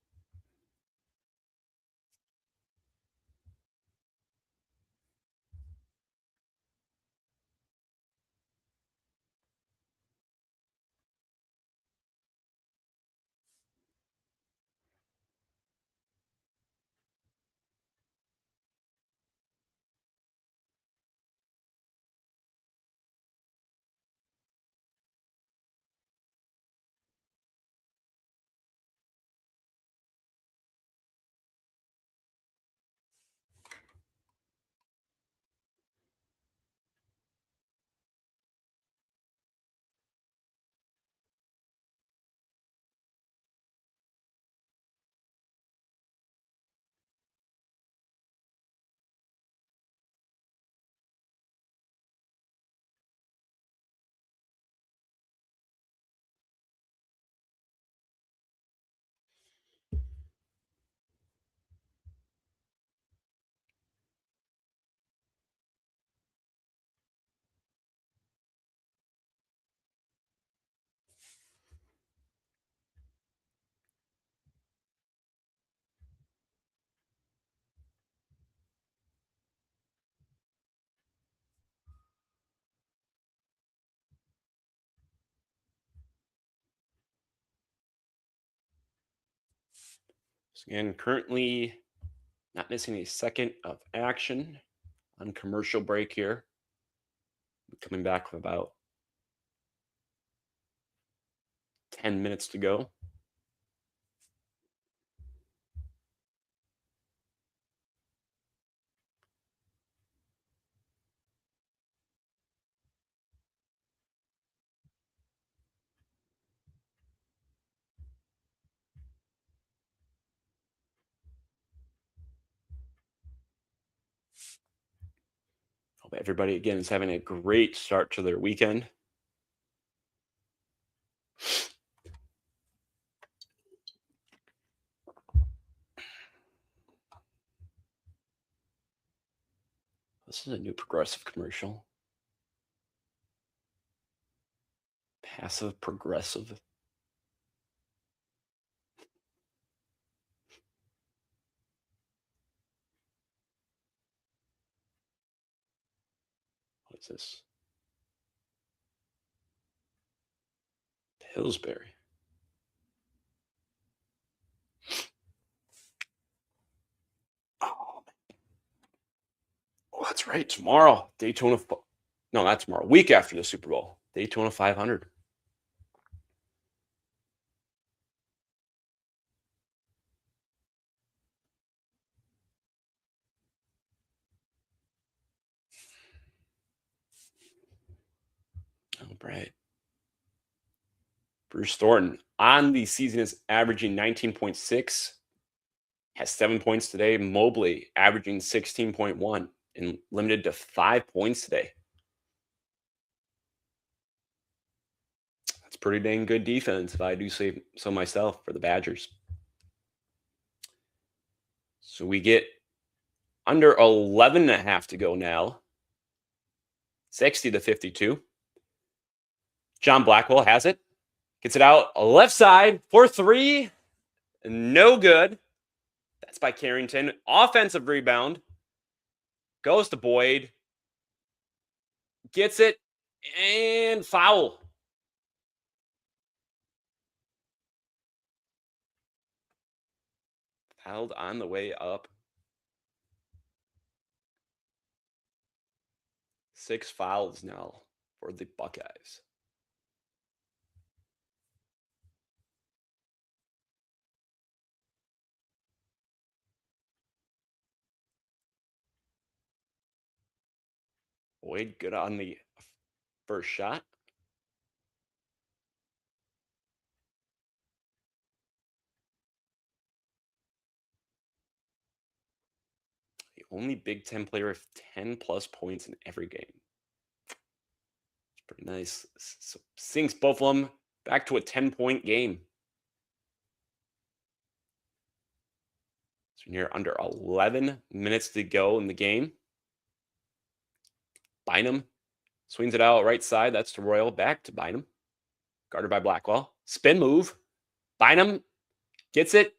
So again, currently not missing a second of action on commercial break here. Coming back with about 10 minutes to go. Hope everybody, again, is having a great start to their weekend. This is a new Progressive commercial. Passive Progressive. What is this? Pillsbury. Oh, that's right. Tomorrow, Daytona. No, not tomorrow. Week after the Super Bowl, Daytona 500. All right. Bruce Thornton on the season is averaging 19.6, has 7 points today. Mobley averaging 16.1 and limited to 5 points today. That's pretty dang good defense, if I do say so myself, for the Badgers. So we get under 11.5 to go now. 60-52. John Blackwell has it. Gets it out left side for 3. No good. That's by Carrington. Offensive rebound. Goes to Boyd. Gets it. And foul. Fouled on the way up. 6 fouls now for the Buckeyes. Boyd good on the first shot. The only Big Ten player with 10 plus points in every game. It's pretty nice. So sinks both of them back to a 10-point game. So near under 11 minutes to go in the game. Bynum swings it out right side. That's to Royal. Back to Bynum. Guarded by Blackwell. Spin move. Bynum gets it.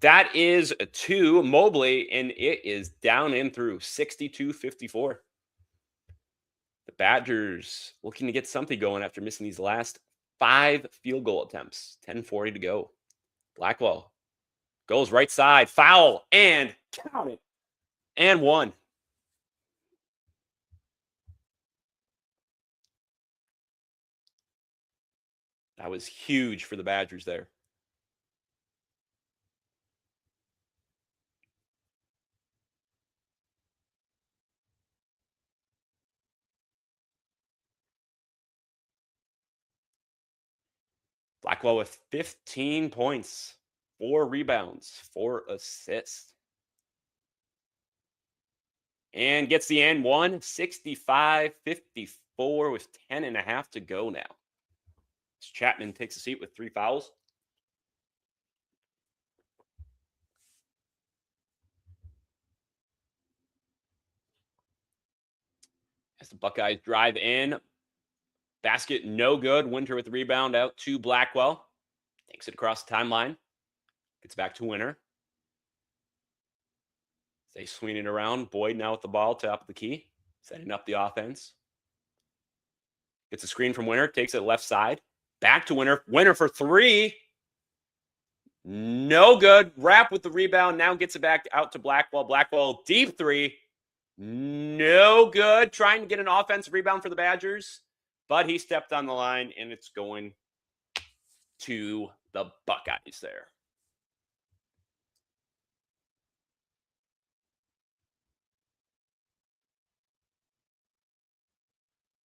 That is to Mobley, and it is down and through 62-54. The Badgers looking to get something going after missing these last 5 field goal attempts. 10:40 to go. Blackwell goes right side. Foul, and count it. And 1. That was huge for the Badgers there. Blackwell with 15 points, 4 rebounds, 4 assists. And gets the end one, 65-54 with 10.5 to go now. Chapman takes a seat with 3 fouls. As the Buckeyes drive in, basket no good. Winter with the rebound out to Blackwell. Takes it across the timeline. Gets back to Winter. They swing it around. Boyd now with the ball, top of the key, setting up the offense. Gets a screen from Winter, takes it left side. Back to Winter. Winter for 3. No good. Wrap with the rebound. Now gets it back out to Blackwell. Blackwell, deep 3. No good. Trying to get an offensive rebound for the Badgers. But he stepped on the line, and it's going to the Buckeyes there.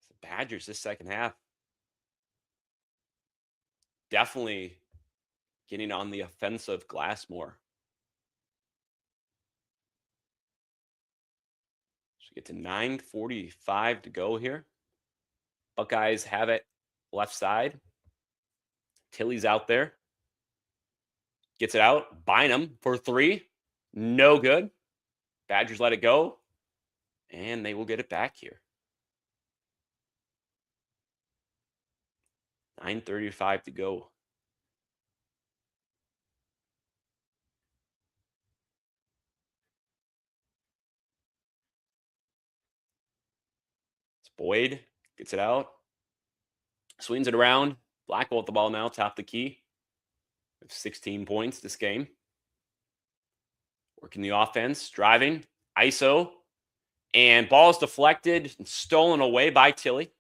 The Badgers this second half definitely getting on the offensive glass more. So we get to 9:45 to go here. Buckeyes have it left side. Tilly's out there. Gets it out. Bynum for 3. No good. Badgers let it go. And they will get it back here. 9:35 to go. It's Boyd. Gets it out. Swings it around. Blackwell with the ball now. Top the key. 16 points this game. Working the offense. Driving. ISO. And ball is deflected and stolen away by Tilly.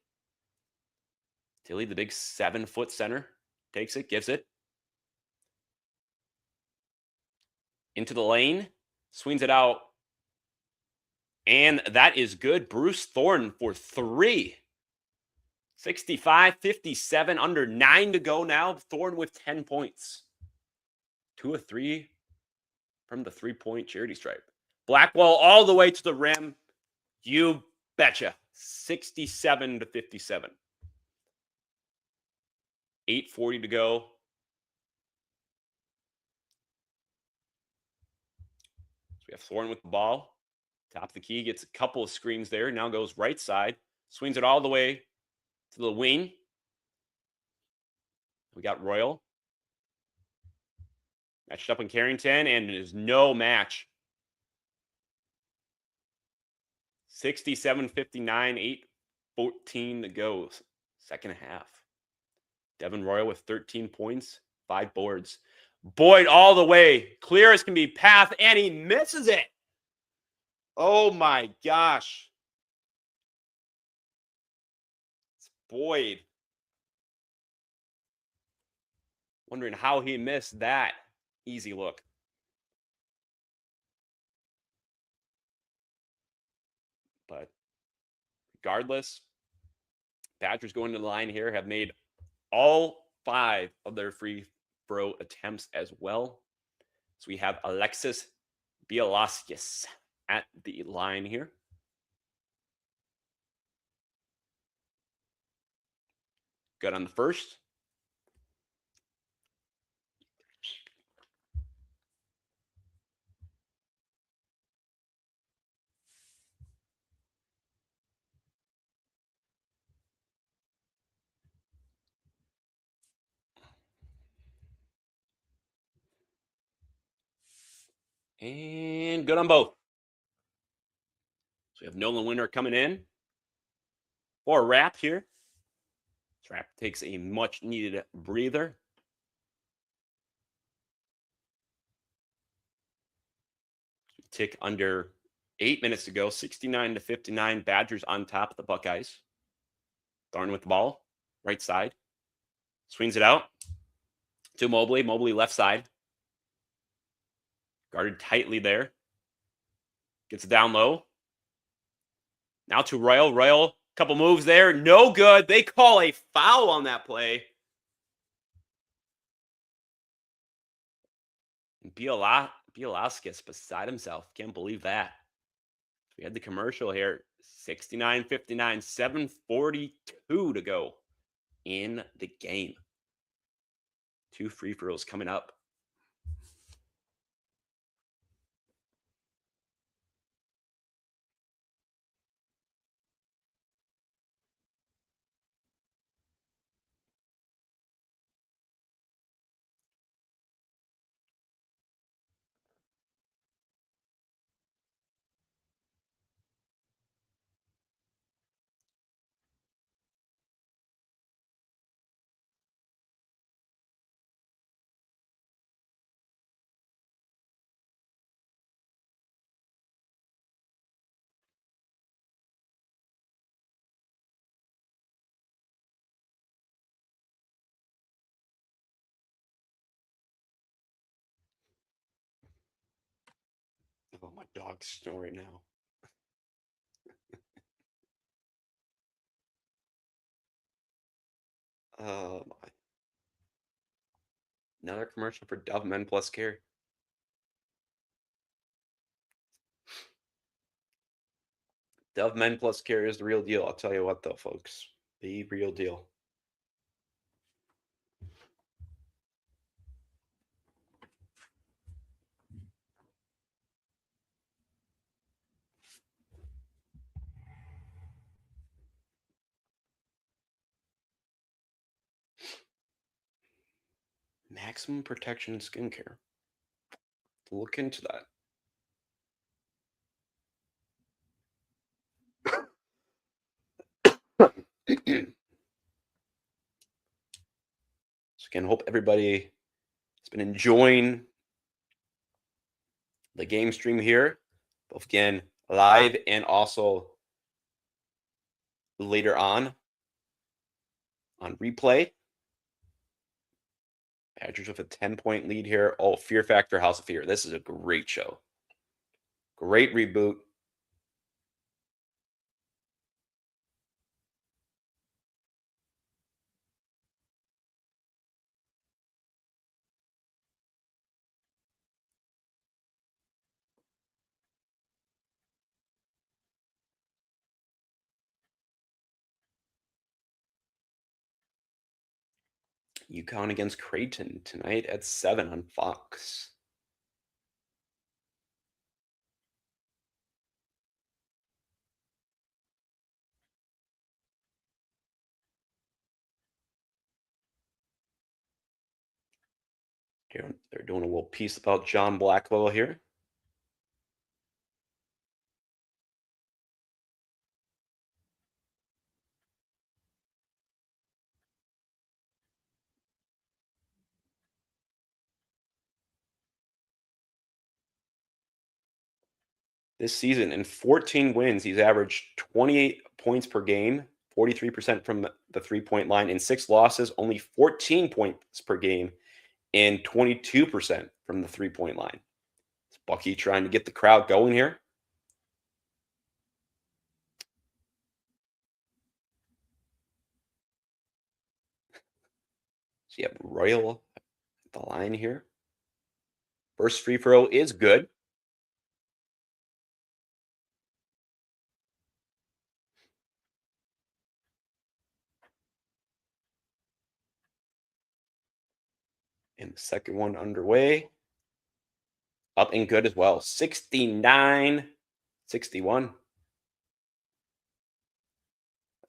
Tilly, the big 7-foot center, takes it, gives it. Into the lane. Swings it out. And that is good. Bruce Thornton for 3. 65-57, under 9 to go now. Thornton with 10 points. 2 of 3 from the 3-point charity stripe. Blackwell all the way to the rim. You betcha. 67-57. 8:40 to go. So we have Thornton with the ball. Top of the key, gets a couple of screens there. Now goes right side. Swings it all the way to the wing. We got Royal. Matched up on Carrington, and there's no match. 67-59, 8:14 to go. Second half. Devin Royal with 13 points, 5 boards. Boyd all the way. Clear as can be path, and he misses it. Oh my gosh. It's Boyd. Wondering how he missed that easy look. But regardless, Badgers going to the line here have made all 5 of their free throw attempts as well. So we have Alexis Bielaskis at the line here. Good on the first. And good on both. So we have Nolan Winter coming in for a wrap here. This wrap takes a much needed breather. Tick under 8 minutes to go. 69-59. Badgers on top of the Buckeyes. Thornton with the ball. Right side. Swings it out to Mobley. Mobley left side. Guarded tightly there. Gets it down low. Now to Royal. Royal, couple moves there. No good. They call a foul on that play. Bielaskis beside himself. Can't believe that. We had the commercial here. 69-59. 7:42 to go in the game. 2 free throws coming up. Oh, my dog's snoring now. Oh, my. Another commercial for Dove Men Plus Care. Dove Men Plus Care is the real deal. I'll tell you what, though, folks. The real deal. Maximum Protection Skincare. Look into that. So again, hope everybody has been enjoying the game stream here, both again live and also later on replay. Badgers with a 10-point lead here. Oh, Fear Factor, House of Fear. This is a great show. Great reboot. UConn against Creighton tonight at 7 on Fox. They're doing a little piece about John Blackwell here. This season, in 14 wins, he's averaged 28 points per game, 43% from the three-point line. In 6 losses, only 14 points per game and 22% from the three-point line. Is Bucky trying to get the crowd going here? So you have Royal at the line here. First free throw is good. And the second one underway. Up and good as well. 69-61.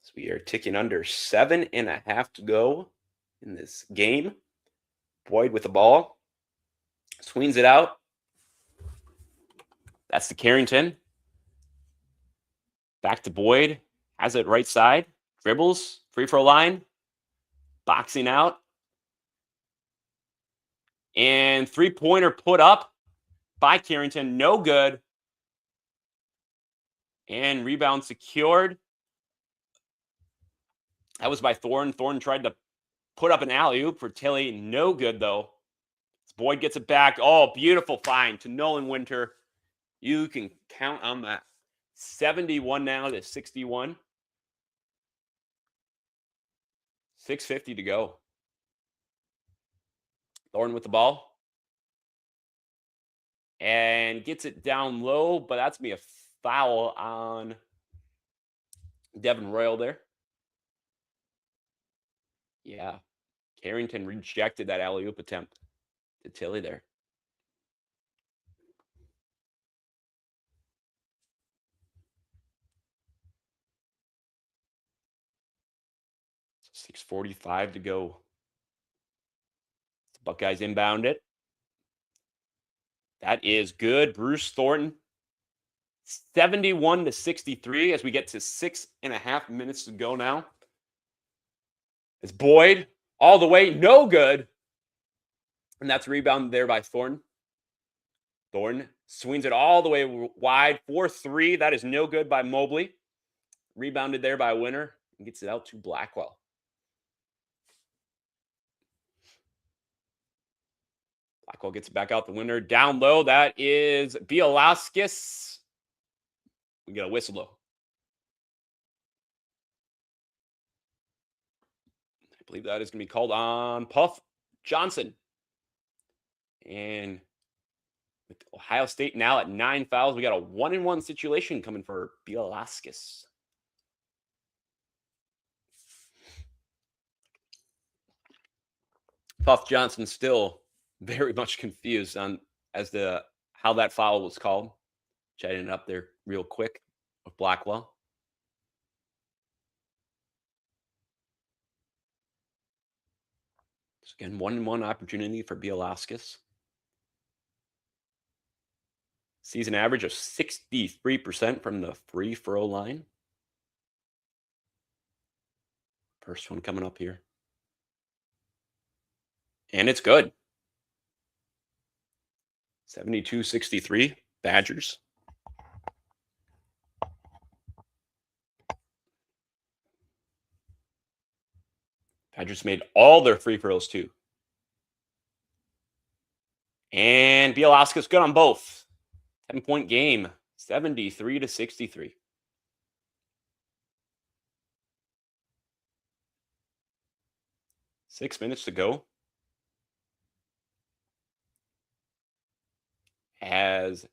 So we are ticking under 7.5 to go in this game. Boyd with the ball. Swings it out. That's to Carrington. Back to Boyd. Has it right side. Dribbles. Free throw line. Boxing out. And three-pointer put up by Carrington. No good. And rebound secured. That was by Thorne. Thorne tried to put up an alley-oop for Tilly. No good, though. Boyd gets it back. Oh, beautiful find to Nolan Winter. You can count on that. 71 now to 61. 6:50 to go. Thorne with the ball. And gets it down low, but that's going to be a foul on Devin Royal there. Yeah. Carrington rejected that alley-oop attempt to Tilly there. $6:45 to go. The Buckeyes inbound it. That is good. Bruce Thornton. 71 to 63 as we get to 6.5 minutes to go now. It's Boyd all the way. No good. And that's rebounded there by Thornton. Thornton swings it all the way wide. 4-3. That is no good by Mobley. Rebounded there by Winter and gets it out to Blackwell. Blackwell gets it back out the winner. Down low, that is Bielaskis. We got a whistle though. I believe that is going to be called on Puff Johnson. And with Ohio State now at 9 fouls, we got a 1-and-1 situation coming for Bielaskis. Puff Johnson still very much confused on as to how that foul was called. Chatting it up there real quick with Blackwell. So Again, 1-1 opportunity for Bielauskas. Season average of 63% from the free throw line. First one coming up here. And it's good. 72-63, Badgers. Badgers made all their free throws too. And Bielauskas good on both. 10-point game, 73-63. Six minutes to go. As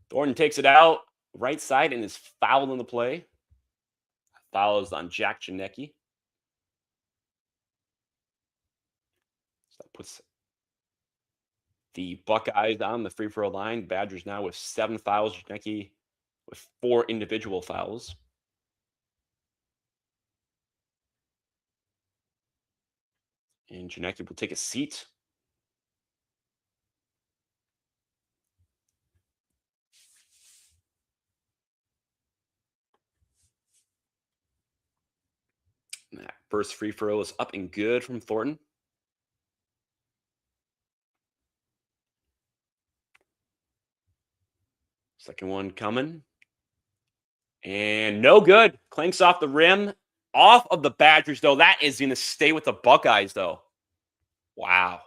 Thornton takes it out right side and is fouled in the play. Foul is on Jack Janecki. So that puts the Buckeyes on the free throw line. Badgers now with 7 fouls. Janecki with 4 individual fouls. And Janecki will take a seat. And that first free throw is up and good from Thornton. Second one coming. And no good. Clanks off the rim. Off of the Badgers, though. That is going to stay with the Buckeyes, though. Wow.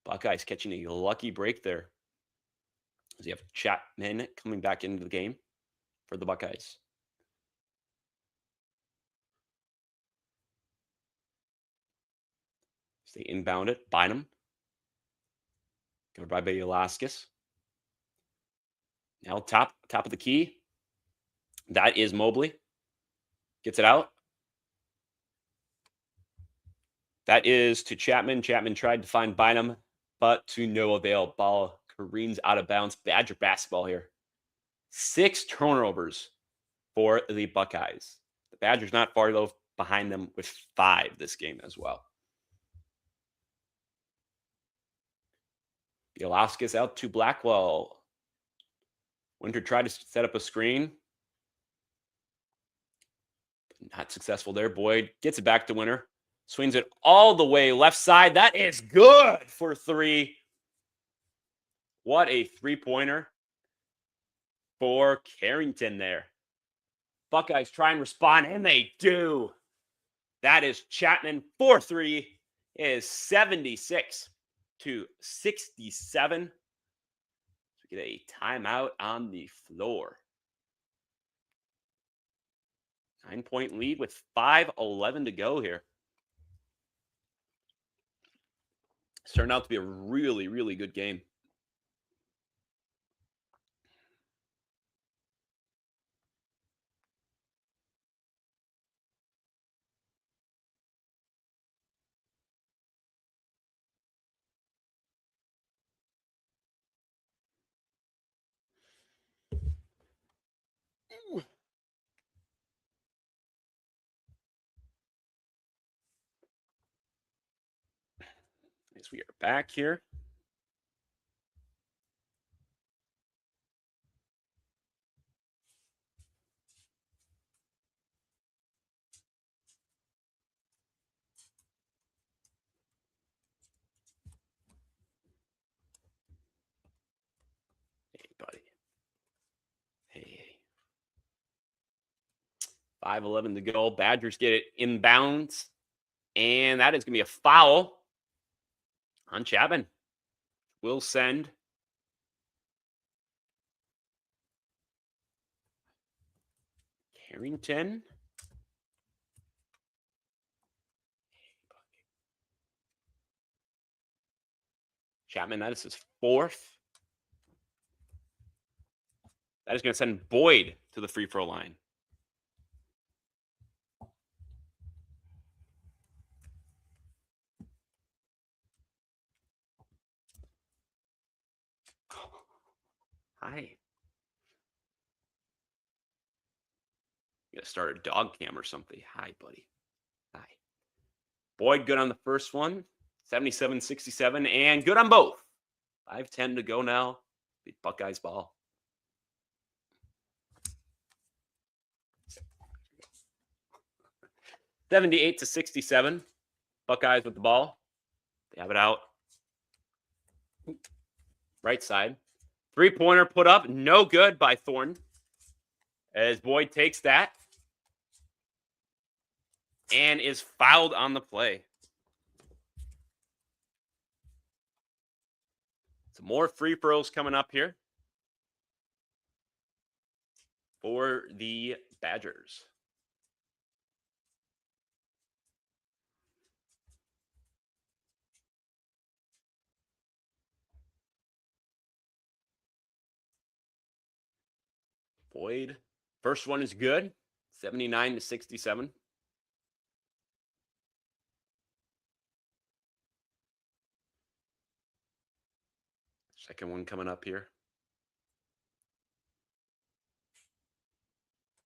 Buckeyes catching a lucky break there. As you have Chapman coming back into the game for the Buckeyes. They inbound it. Bynum. Covered by Bielauskas. Now top of the key. That is Mobley. Gets it out. That is to Chapman. Chapman tried to find Bynum, but to no avail. Ball careens out of bounds. Badger basketball here. 6 turnovers for the Buckeyes. The Badgers not far though behind them with 5 this game as well. Bielauskas out to Blackwell. Winter tried to set up a screen. Not successful there. Boyd gets it back to Winter. Swings it all the way left side. That is good for 3. What a three-pointer for Carrington there. Buckeyes try and respond, and they do. That is Chapman for 3. It is 76-67. So we get a timeout on the floor. 9-point lead with 5:11 to go here. It's turned out to be a really, really good game. As we are back here. Hey, buddy. Hey. 5:11 to go. Badgers get it inbounds. And that is going to be a foul on Chapman. Will send. Carrington. Chapman, that is his 4th. That is going to send Boyd to the free throw line. Hi. You gotta start a dog cam or something. Hi, buddy. Hi. Boyd good on the first one, 77-67, and good on both. 5:10 to go now. The Buckeyes ball. (78-67). Buckeyes with the ball. They have it out. Right side. Three-pointer put up. No good by Thornton. As Boyd takes that. And is fouled on the play. Some more free throws coming up here for the Badgers. Boyd. First one is good. 79-67. Second one coming up here.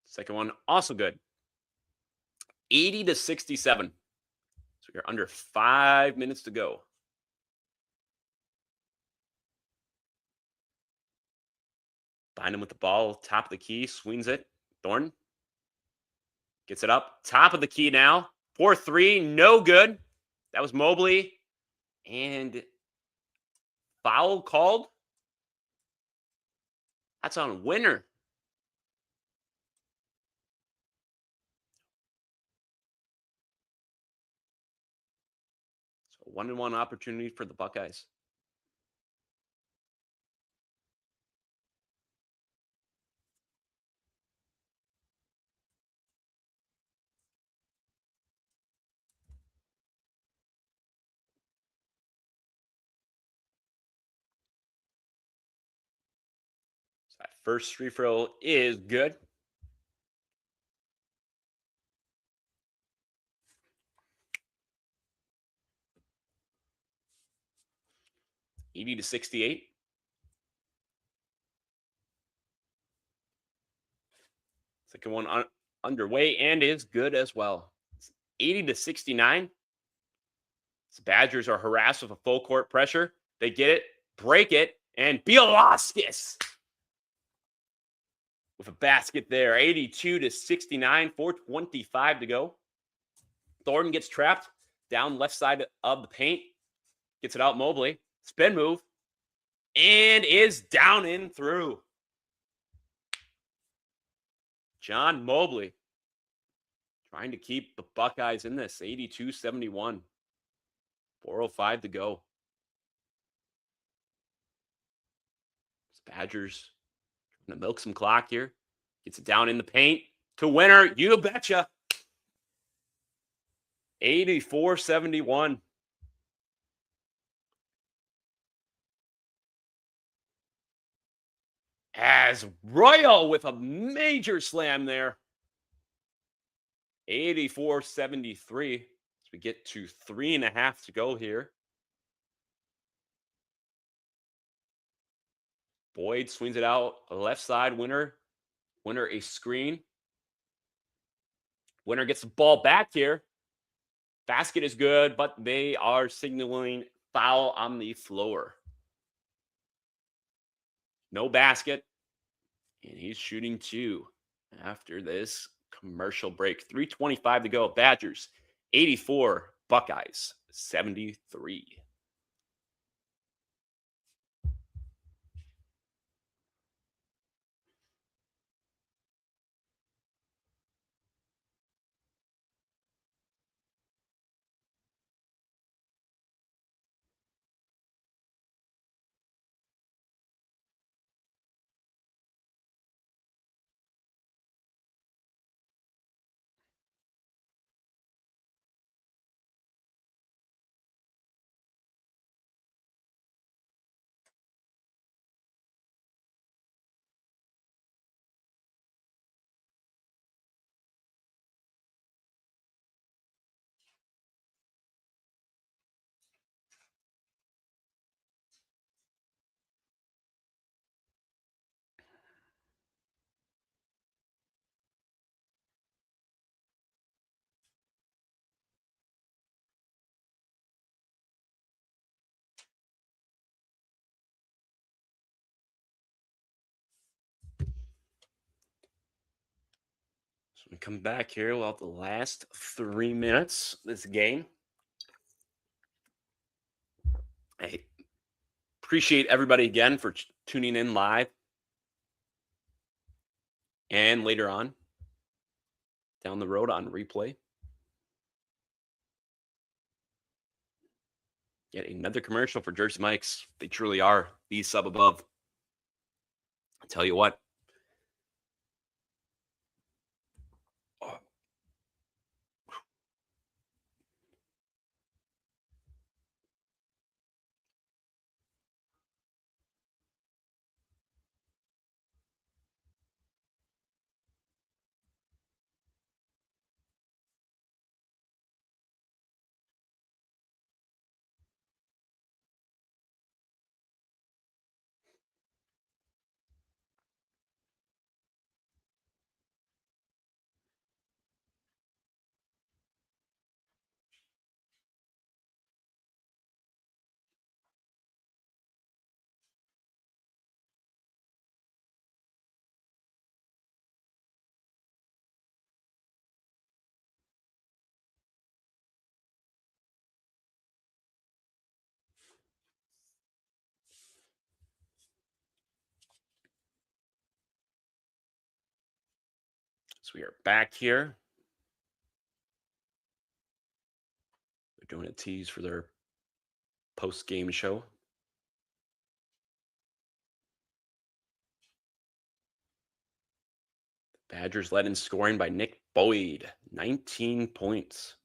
Second one also good. 80-67. So you're under 5 minutes to go. Find him with the ball, top of the key, swings it. Thornton gets it up, top of the key now. 4-3, no good. That was Mobley. And foul called. That's on Winner. So 1-1 opportunity for the Buckeyes. So that first free throw is good. (80-68). Second one underway and is good as well. 80-69. The Badgers are harassed with a full court pressure. They get it, break it, and Bielauskas with a basket there. 82-69, 4:25 to go. Thornton gets trapped down left side of the paint. Gets it out Mobley. Spin move. And is down and through. John Mobley trying to keep the Buckeyes in this. 82-71. 4:05 to go. Badgers trying to milk some clock here. Gets it down in the paint to Winner. You betcha. 84-71. As Royal with a major slam there. 84-73. As we get to 3.5 to go here. Boyd swings it out. Left side, Winner. Winner a screen. Winner gets the ball back here. Basket is good, but they are signaling foul on the floor. No basket. And he's shooting 2 after this commercial break. 3:25 to go. Badgers 84, Buckeyes 73. So we come back here. We'll have the last 3 minutes of this game. Hey, appreciate everybody again for tuning in live and later on down the road on replay. Yet another commercial for Jersey Mike's. They truly are the sub above. I'll tell you what. Oh. So we are back here. They're doing a tease for their post-game show. Badgers led in scoring by Nick Boyd, 19 points.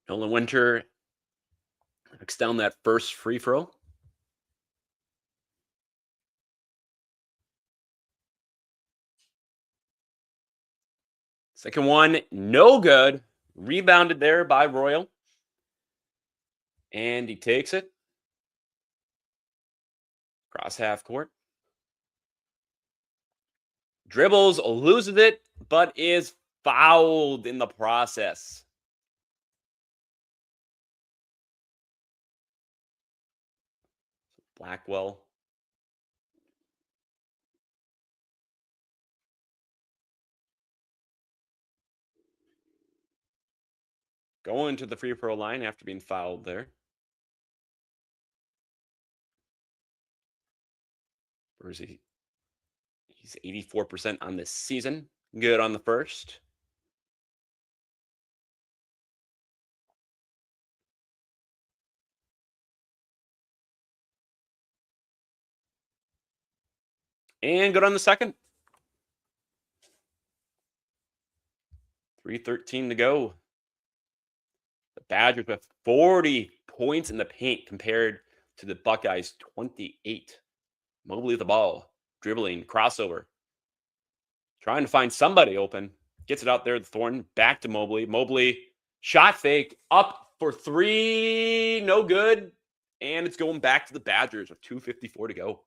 Nolan Winter knocks down that first free throw. Second one, no good. Rebounded there by Royal. And he takes it. Cross half court. Dribbles, loses it, but is fouled in the process. Blackwell. Going to the free throw line after being fouled there. Where is he? He's 84% on this season. Good on the first. And good on the second. 3:13 to go. The Badgers with 40 points in the paint compared to the Buckeyes 28. Mobley with the ball, dribbling, crossover. Trying to find somebody open. Gets it out there, the Thornton, back to Mobley. Mobley, shot fake, up for three, no good. And it's going back to the Badgers with 2:54 to go.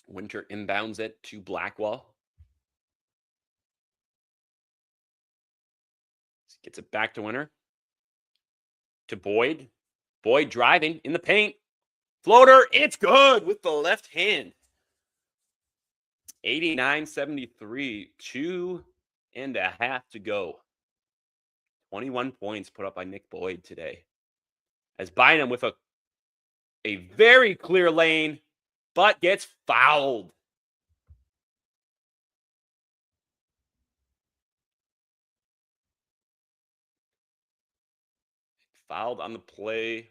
Winter inbounds it to Blackwell. Gets it back to Winter. To Boyd. Boyd driving in the paint. Floater, it's good with the left hand. 89-73, 2.5 to go. 21 points put up by Nick Boyd today. As Bynum with a very clear lane, but gets fouled. Fouled on the play.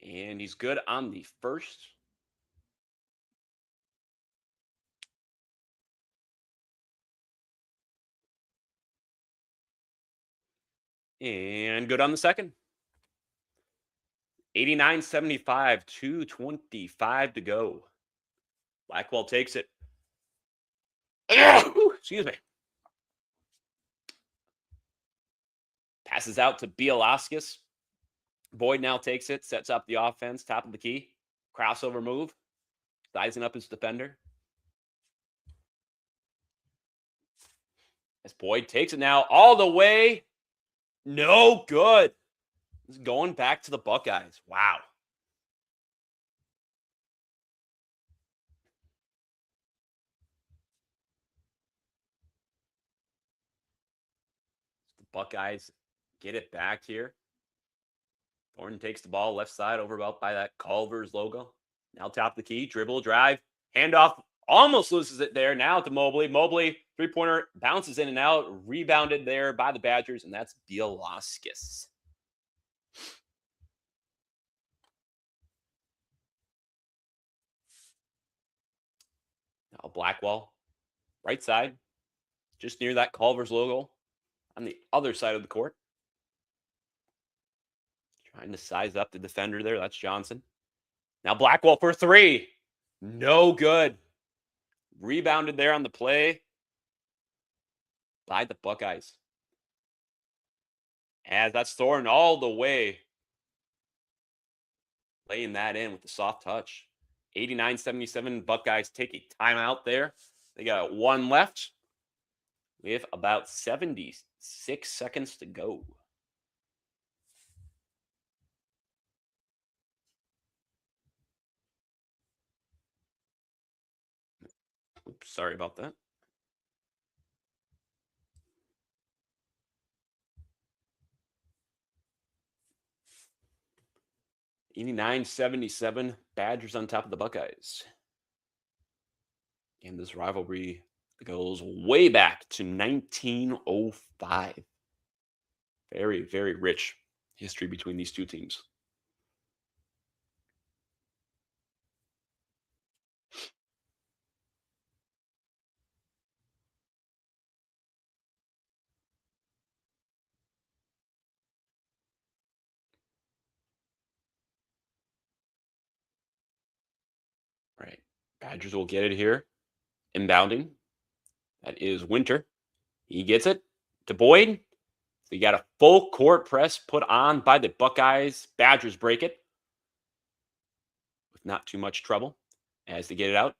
And he's good on the first. And good on the second. 89-75, 2:25 to go. Blackwell takes it. Excuse me. Passes out to Bielaskis. Boyd now takes it, sets up the offense, top of the key. Crossover move. Sizing up his defender. As Boyd takes it now all the way. No good. He's going back to the Buckeyes. Wow. The Buckeyes get it back here. Thornton takes the ball left side over about by that Culver's logo. Now top the key, dribble, drive, handoff, almost loses it there. Now to Mobley. Mobley, three-pointer, bounces in and out, rebounded there by the Badgers, and that's Bielaskis. Now Blackwell, right side, just near that Culver's logo on the other side of the court. Trying to size up the defender there. That's Johnson. Now Blackwell for three. No good. Rebounded there on the play by the Buckeyes. As that's Thornton all the way. Laying that in with the soft touch. 89-77. Buckeyes take a timeout there. They got one left with about 76 seconds to go. Oops, sorry about that. $89-77. Badgers on top of the Buckeyes. And this rivalry goes way back to 1905. Very, very rich history between these two teams. Right. Badgers will get it here. Inbounding. That is Winter. He gets it to Boyd. We got a full court press put on by the Buckeyes. Badgers break it with not too much trouble as they get it out.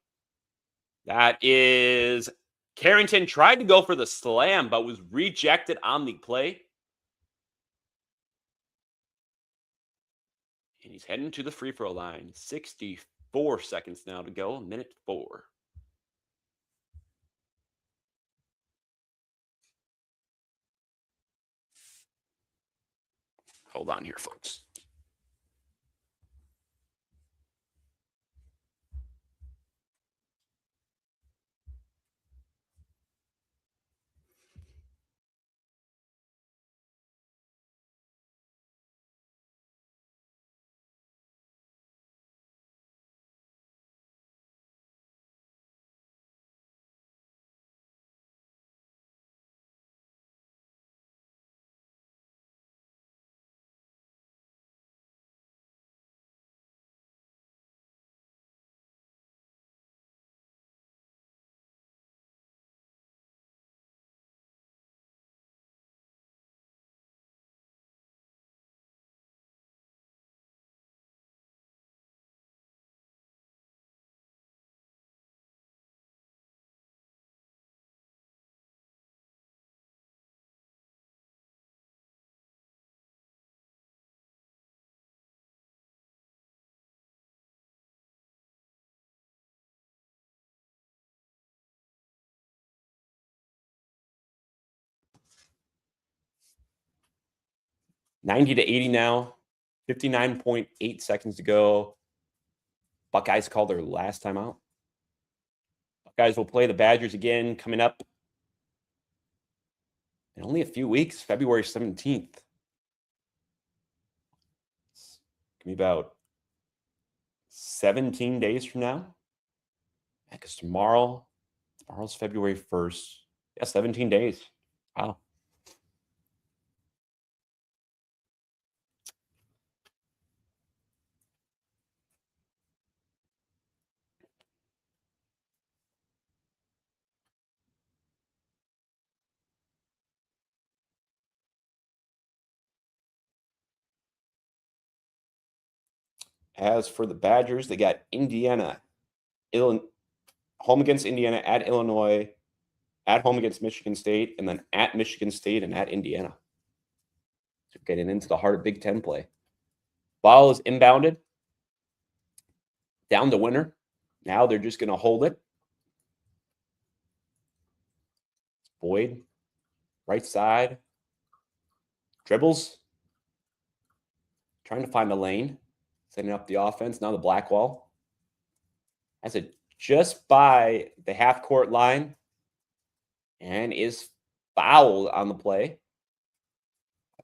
That is Carrington tried to go for the slam, but was rejected on the play. And he's heading to the free throw line. 64 seconds now to go. Minute 4. Hold on here, folks. $90-80 now. 59.8 seconds to go. Buckeyes call their last timeout. Buckeyes will play the Badgers again coming up in only a few weeks, February 17th. It's going to be about 17 days from now. Because tomorrow's February 1st. Yeah, 17 days. Wow. As for the Badgers, they got Indiana, home against Indiana, at Illinois, at home against Michigan State, and then at Michigan State and at Indiana. So getting into the heart of Big Ten play. Ball is inbounded. Down to winner. Now they're just going to hold it. Boyd, right side. Dribbles. Trying to find a lane. Setting up the offense. Now the black wall. Has it just by the half-court line. And is fouled on the play.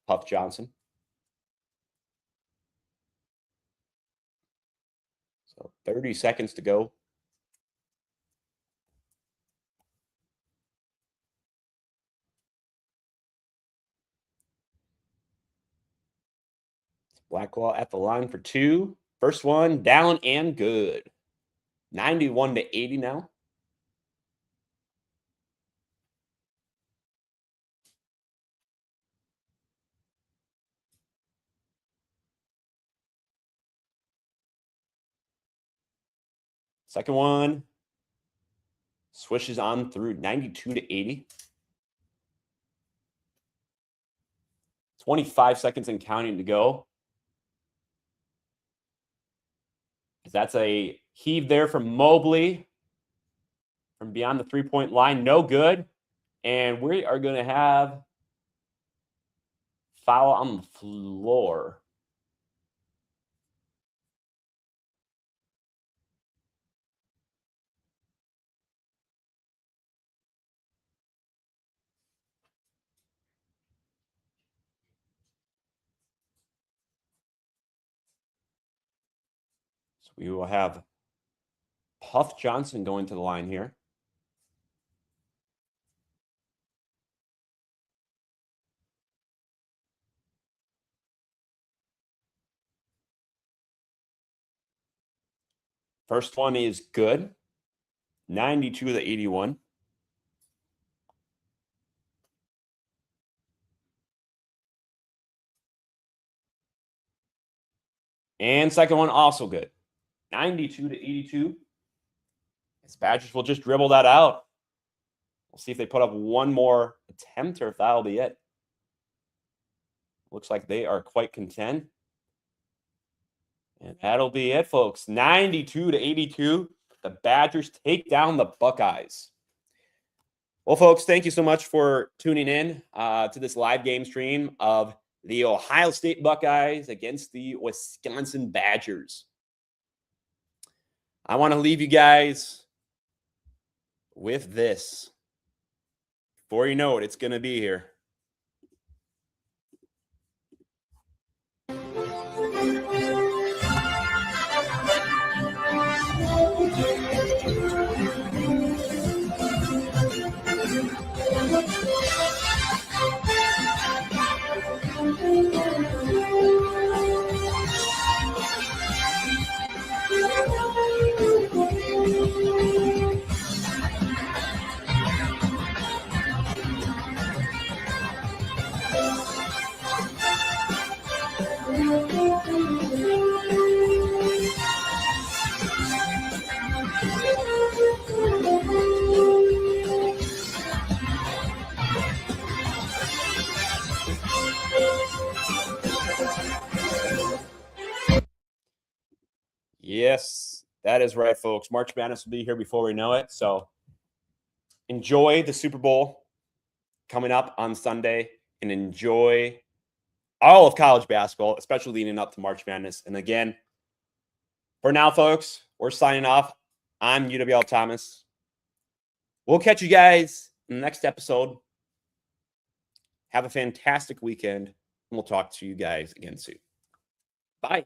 Puff Johnson. So 30 seconds to go. Blackwell at the line for two. First one down and good. 91-80 now. Second one swishes on through 92-80. 25 seconds and counting to go. That's a heave there from Mobley from beyond the three-point line. No good. And we are going to have foul on the floor. So we will have Puff Johnson going to the line here. First one is good. 92-81. And second one also good. 92-82. As Badgers will just dribble that out. We'll see if they put up one more attempt or if that'll be it. Looks like they are quite content. And that'll be it, folks. 92-82. The Badgers take down the Buckeyes. Well, folks, thank you so much for tuning in to this live game stream of the Ohio State Buckeyes against the Wisconsin Badgers. I want to leave you guys with this. Before you know it, it's going to be here. Yes, that is right, folks. March Madness will be here before we know it. So enjoy the Super Bowl coming up on Sunday and enjoy all of college basketball, especially leading up to March Madness. And again, for now, folks, we're signing off. I'm UWL Thomas. We'll catch you guys in the next episode. Have a fantastic weekend, and we'll talk to you guys again soon. Bye.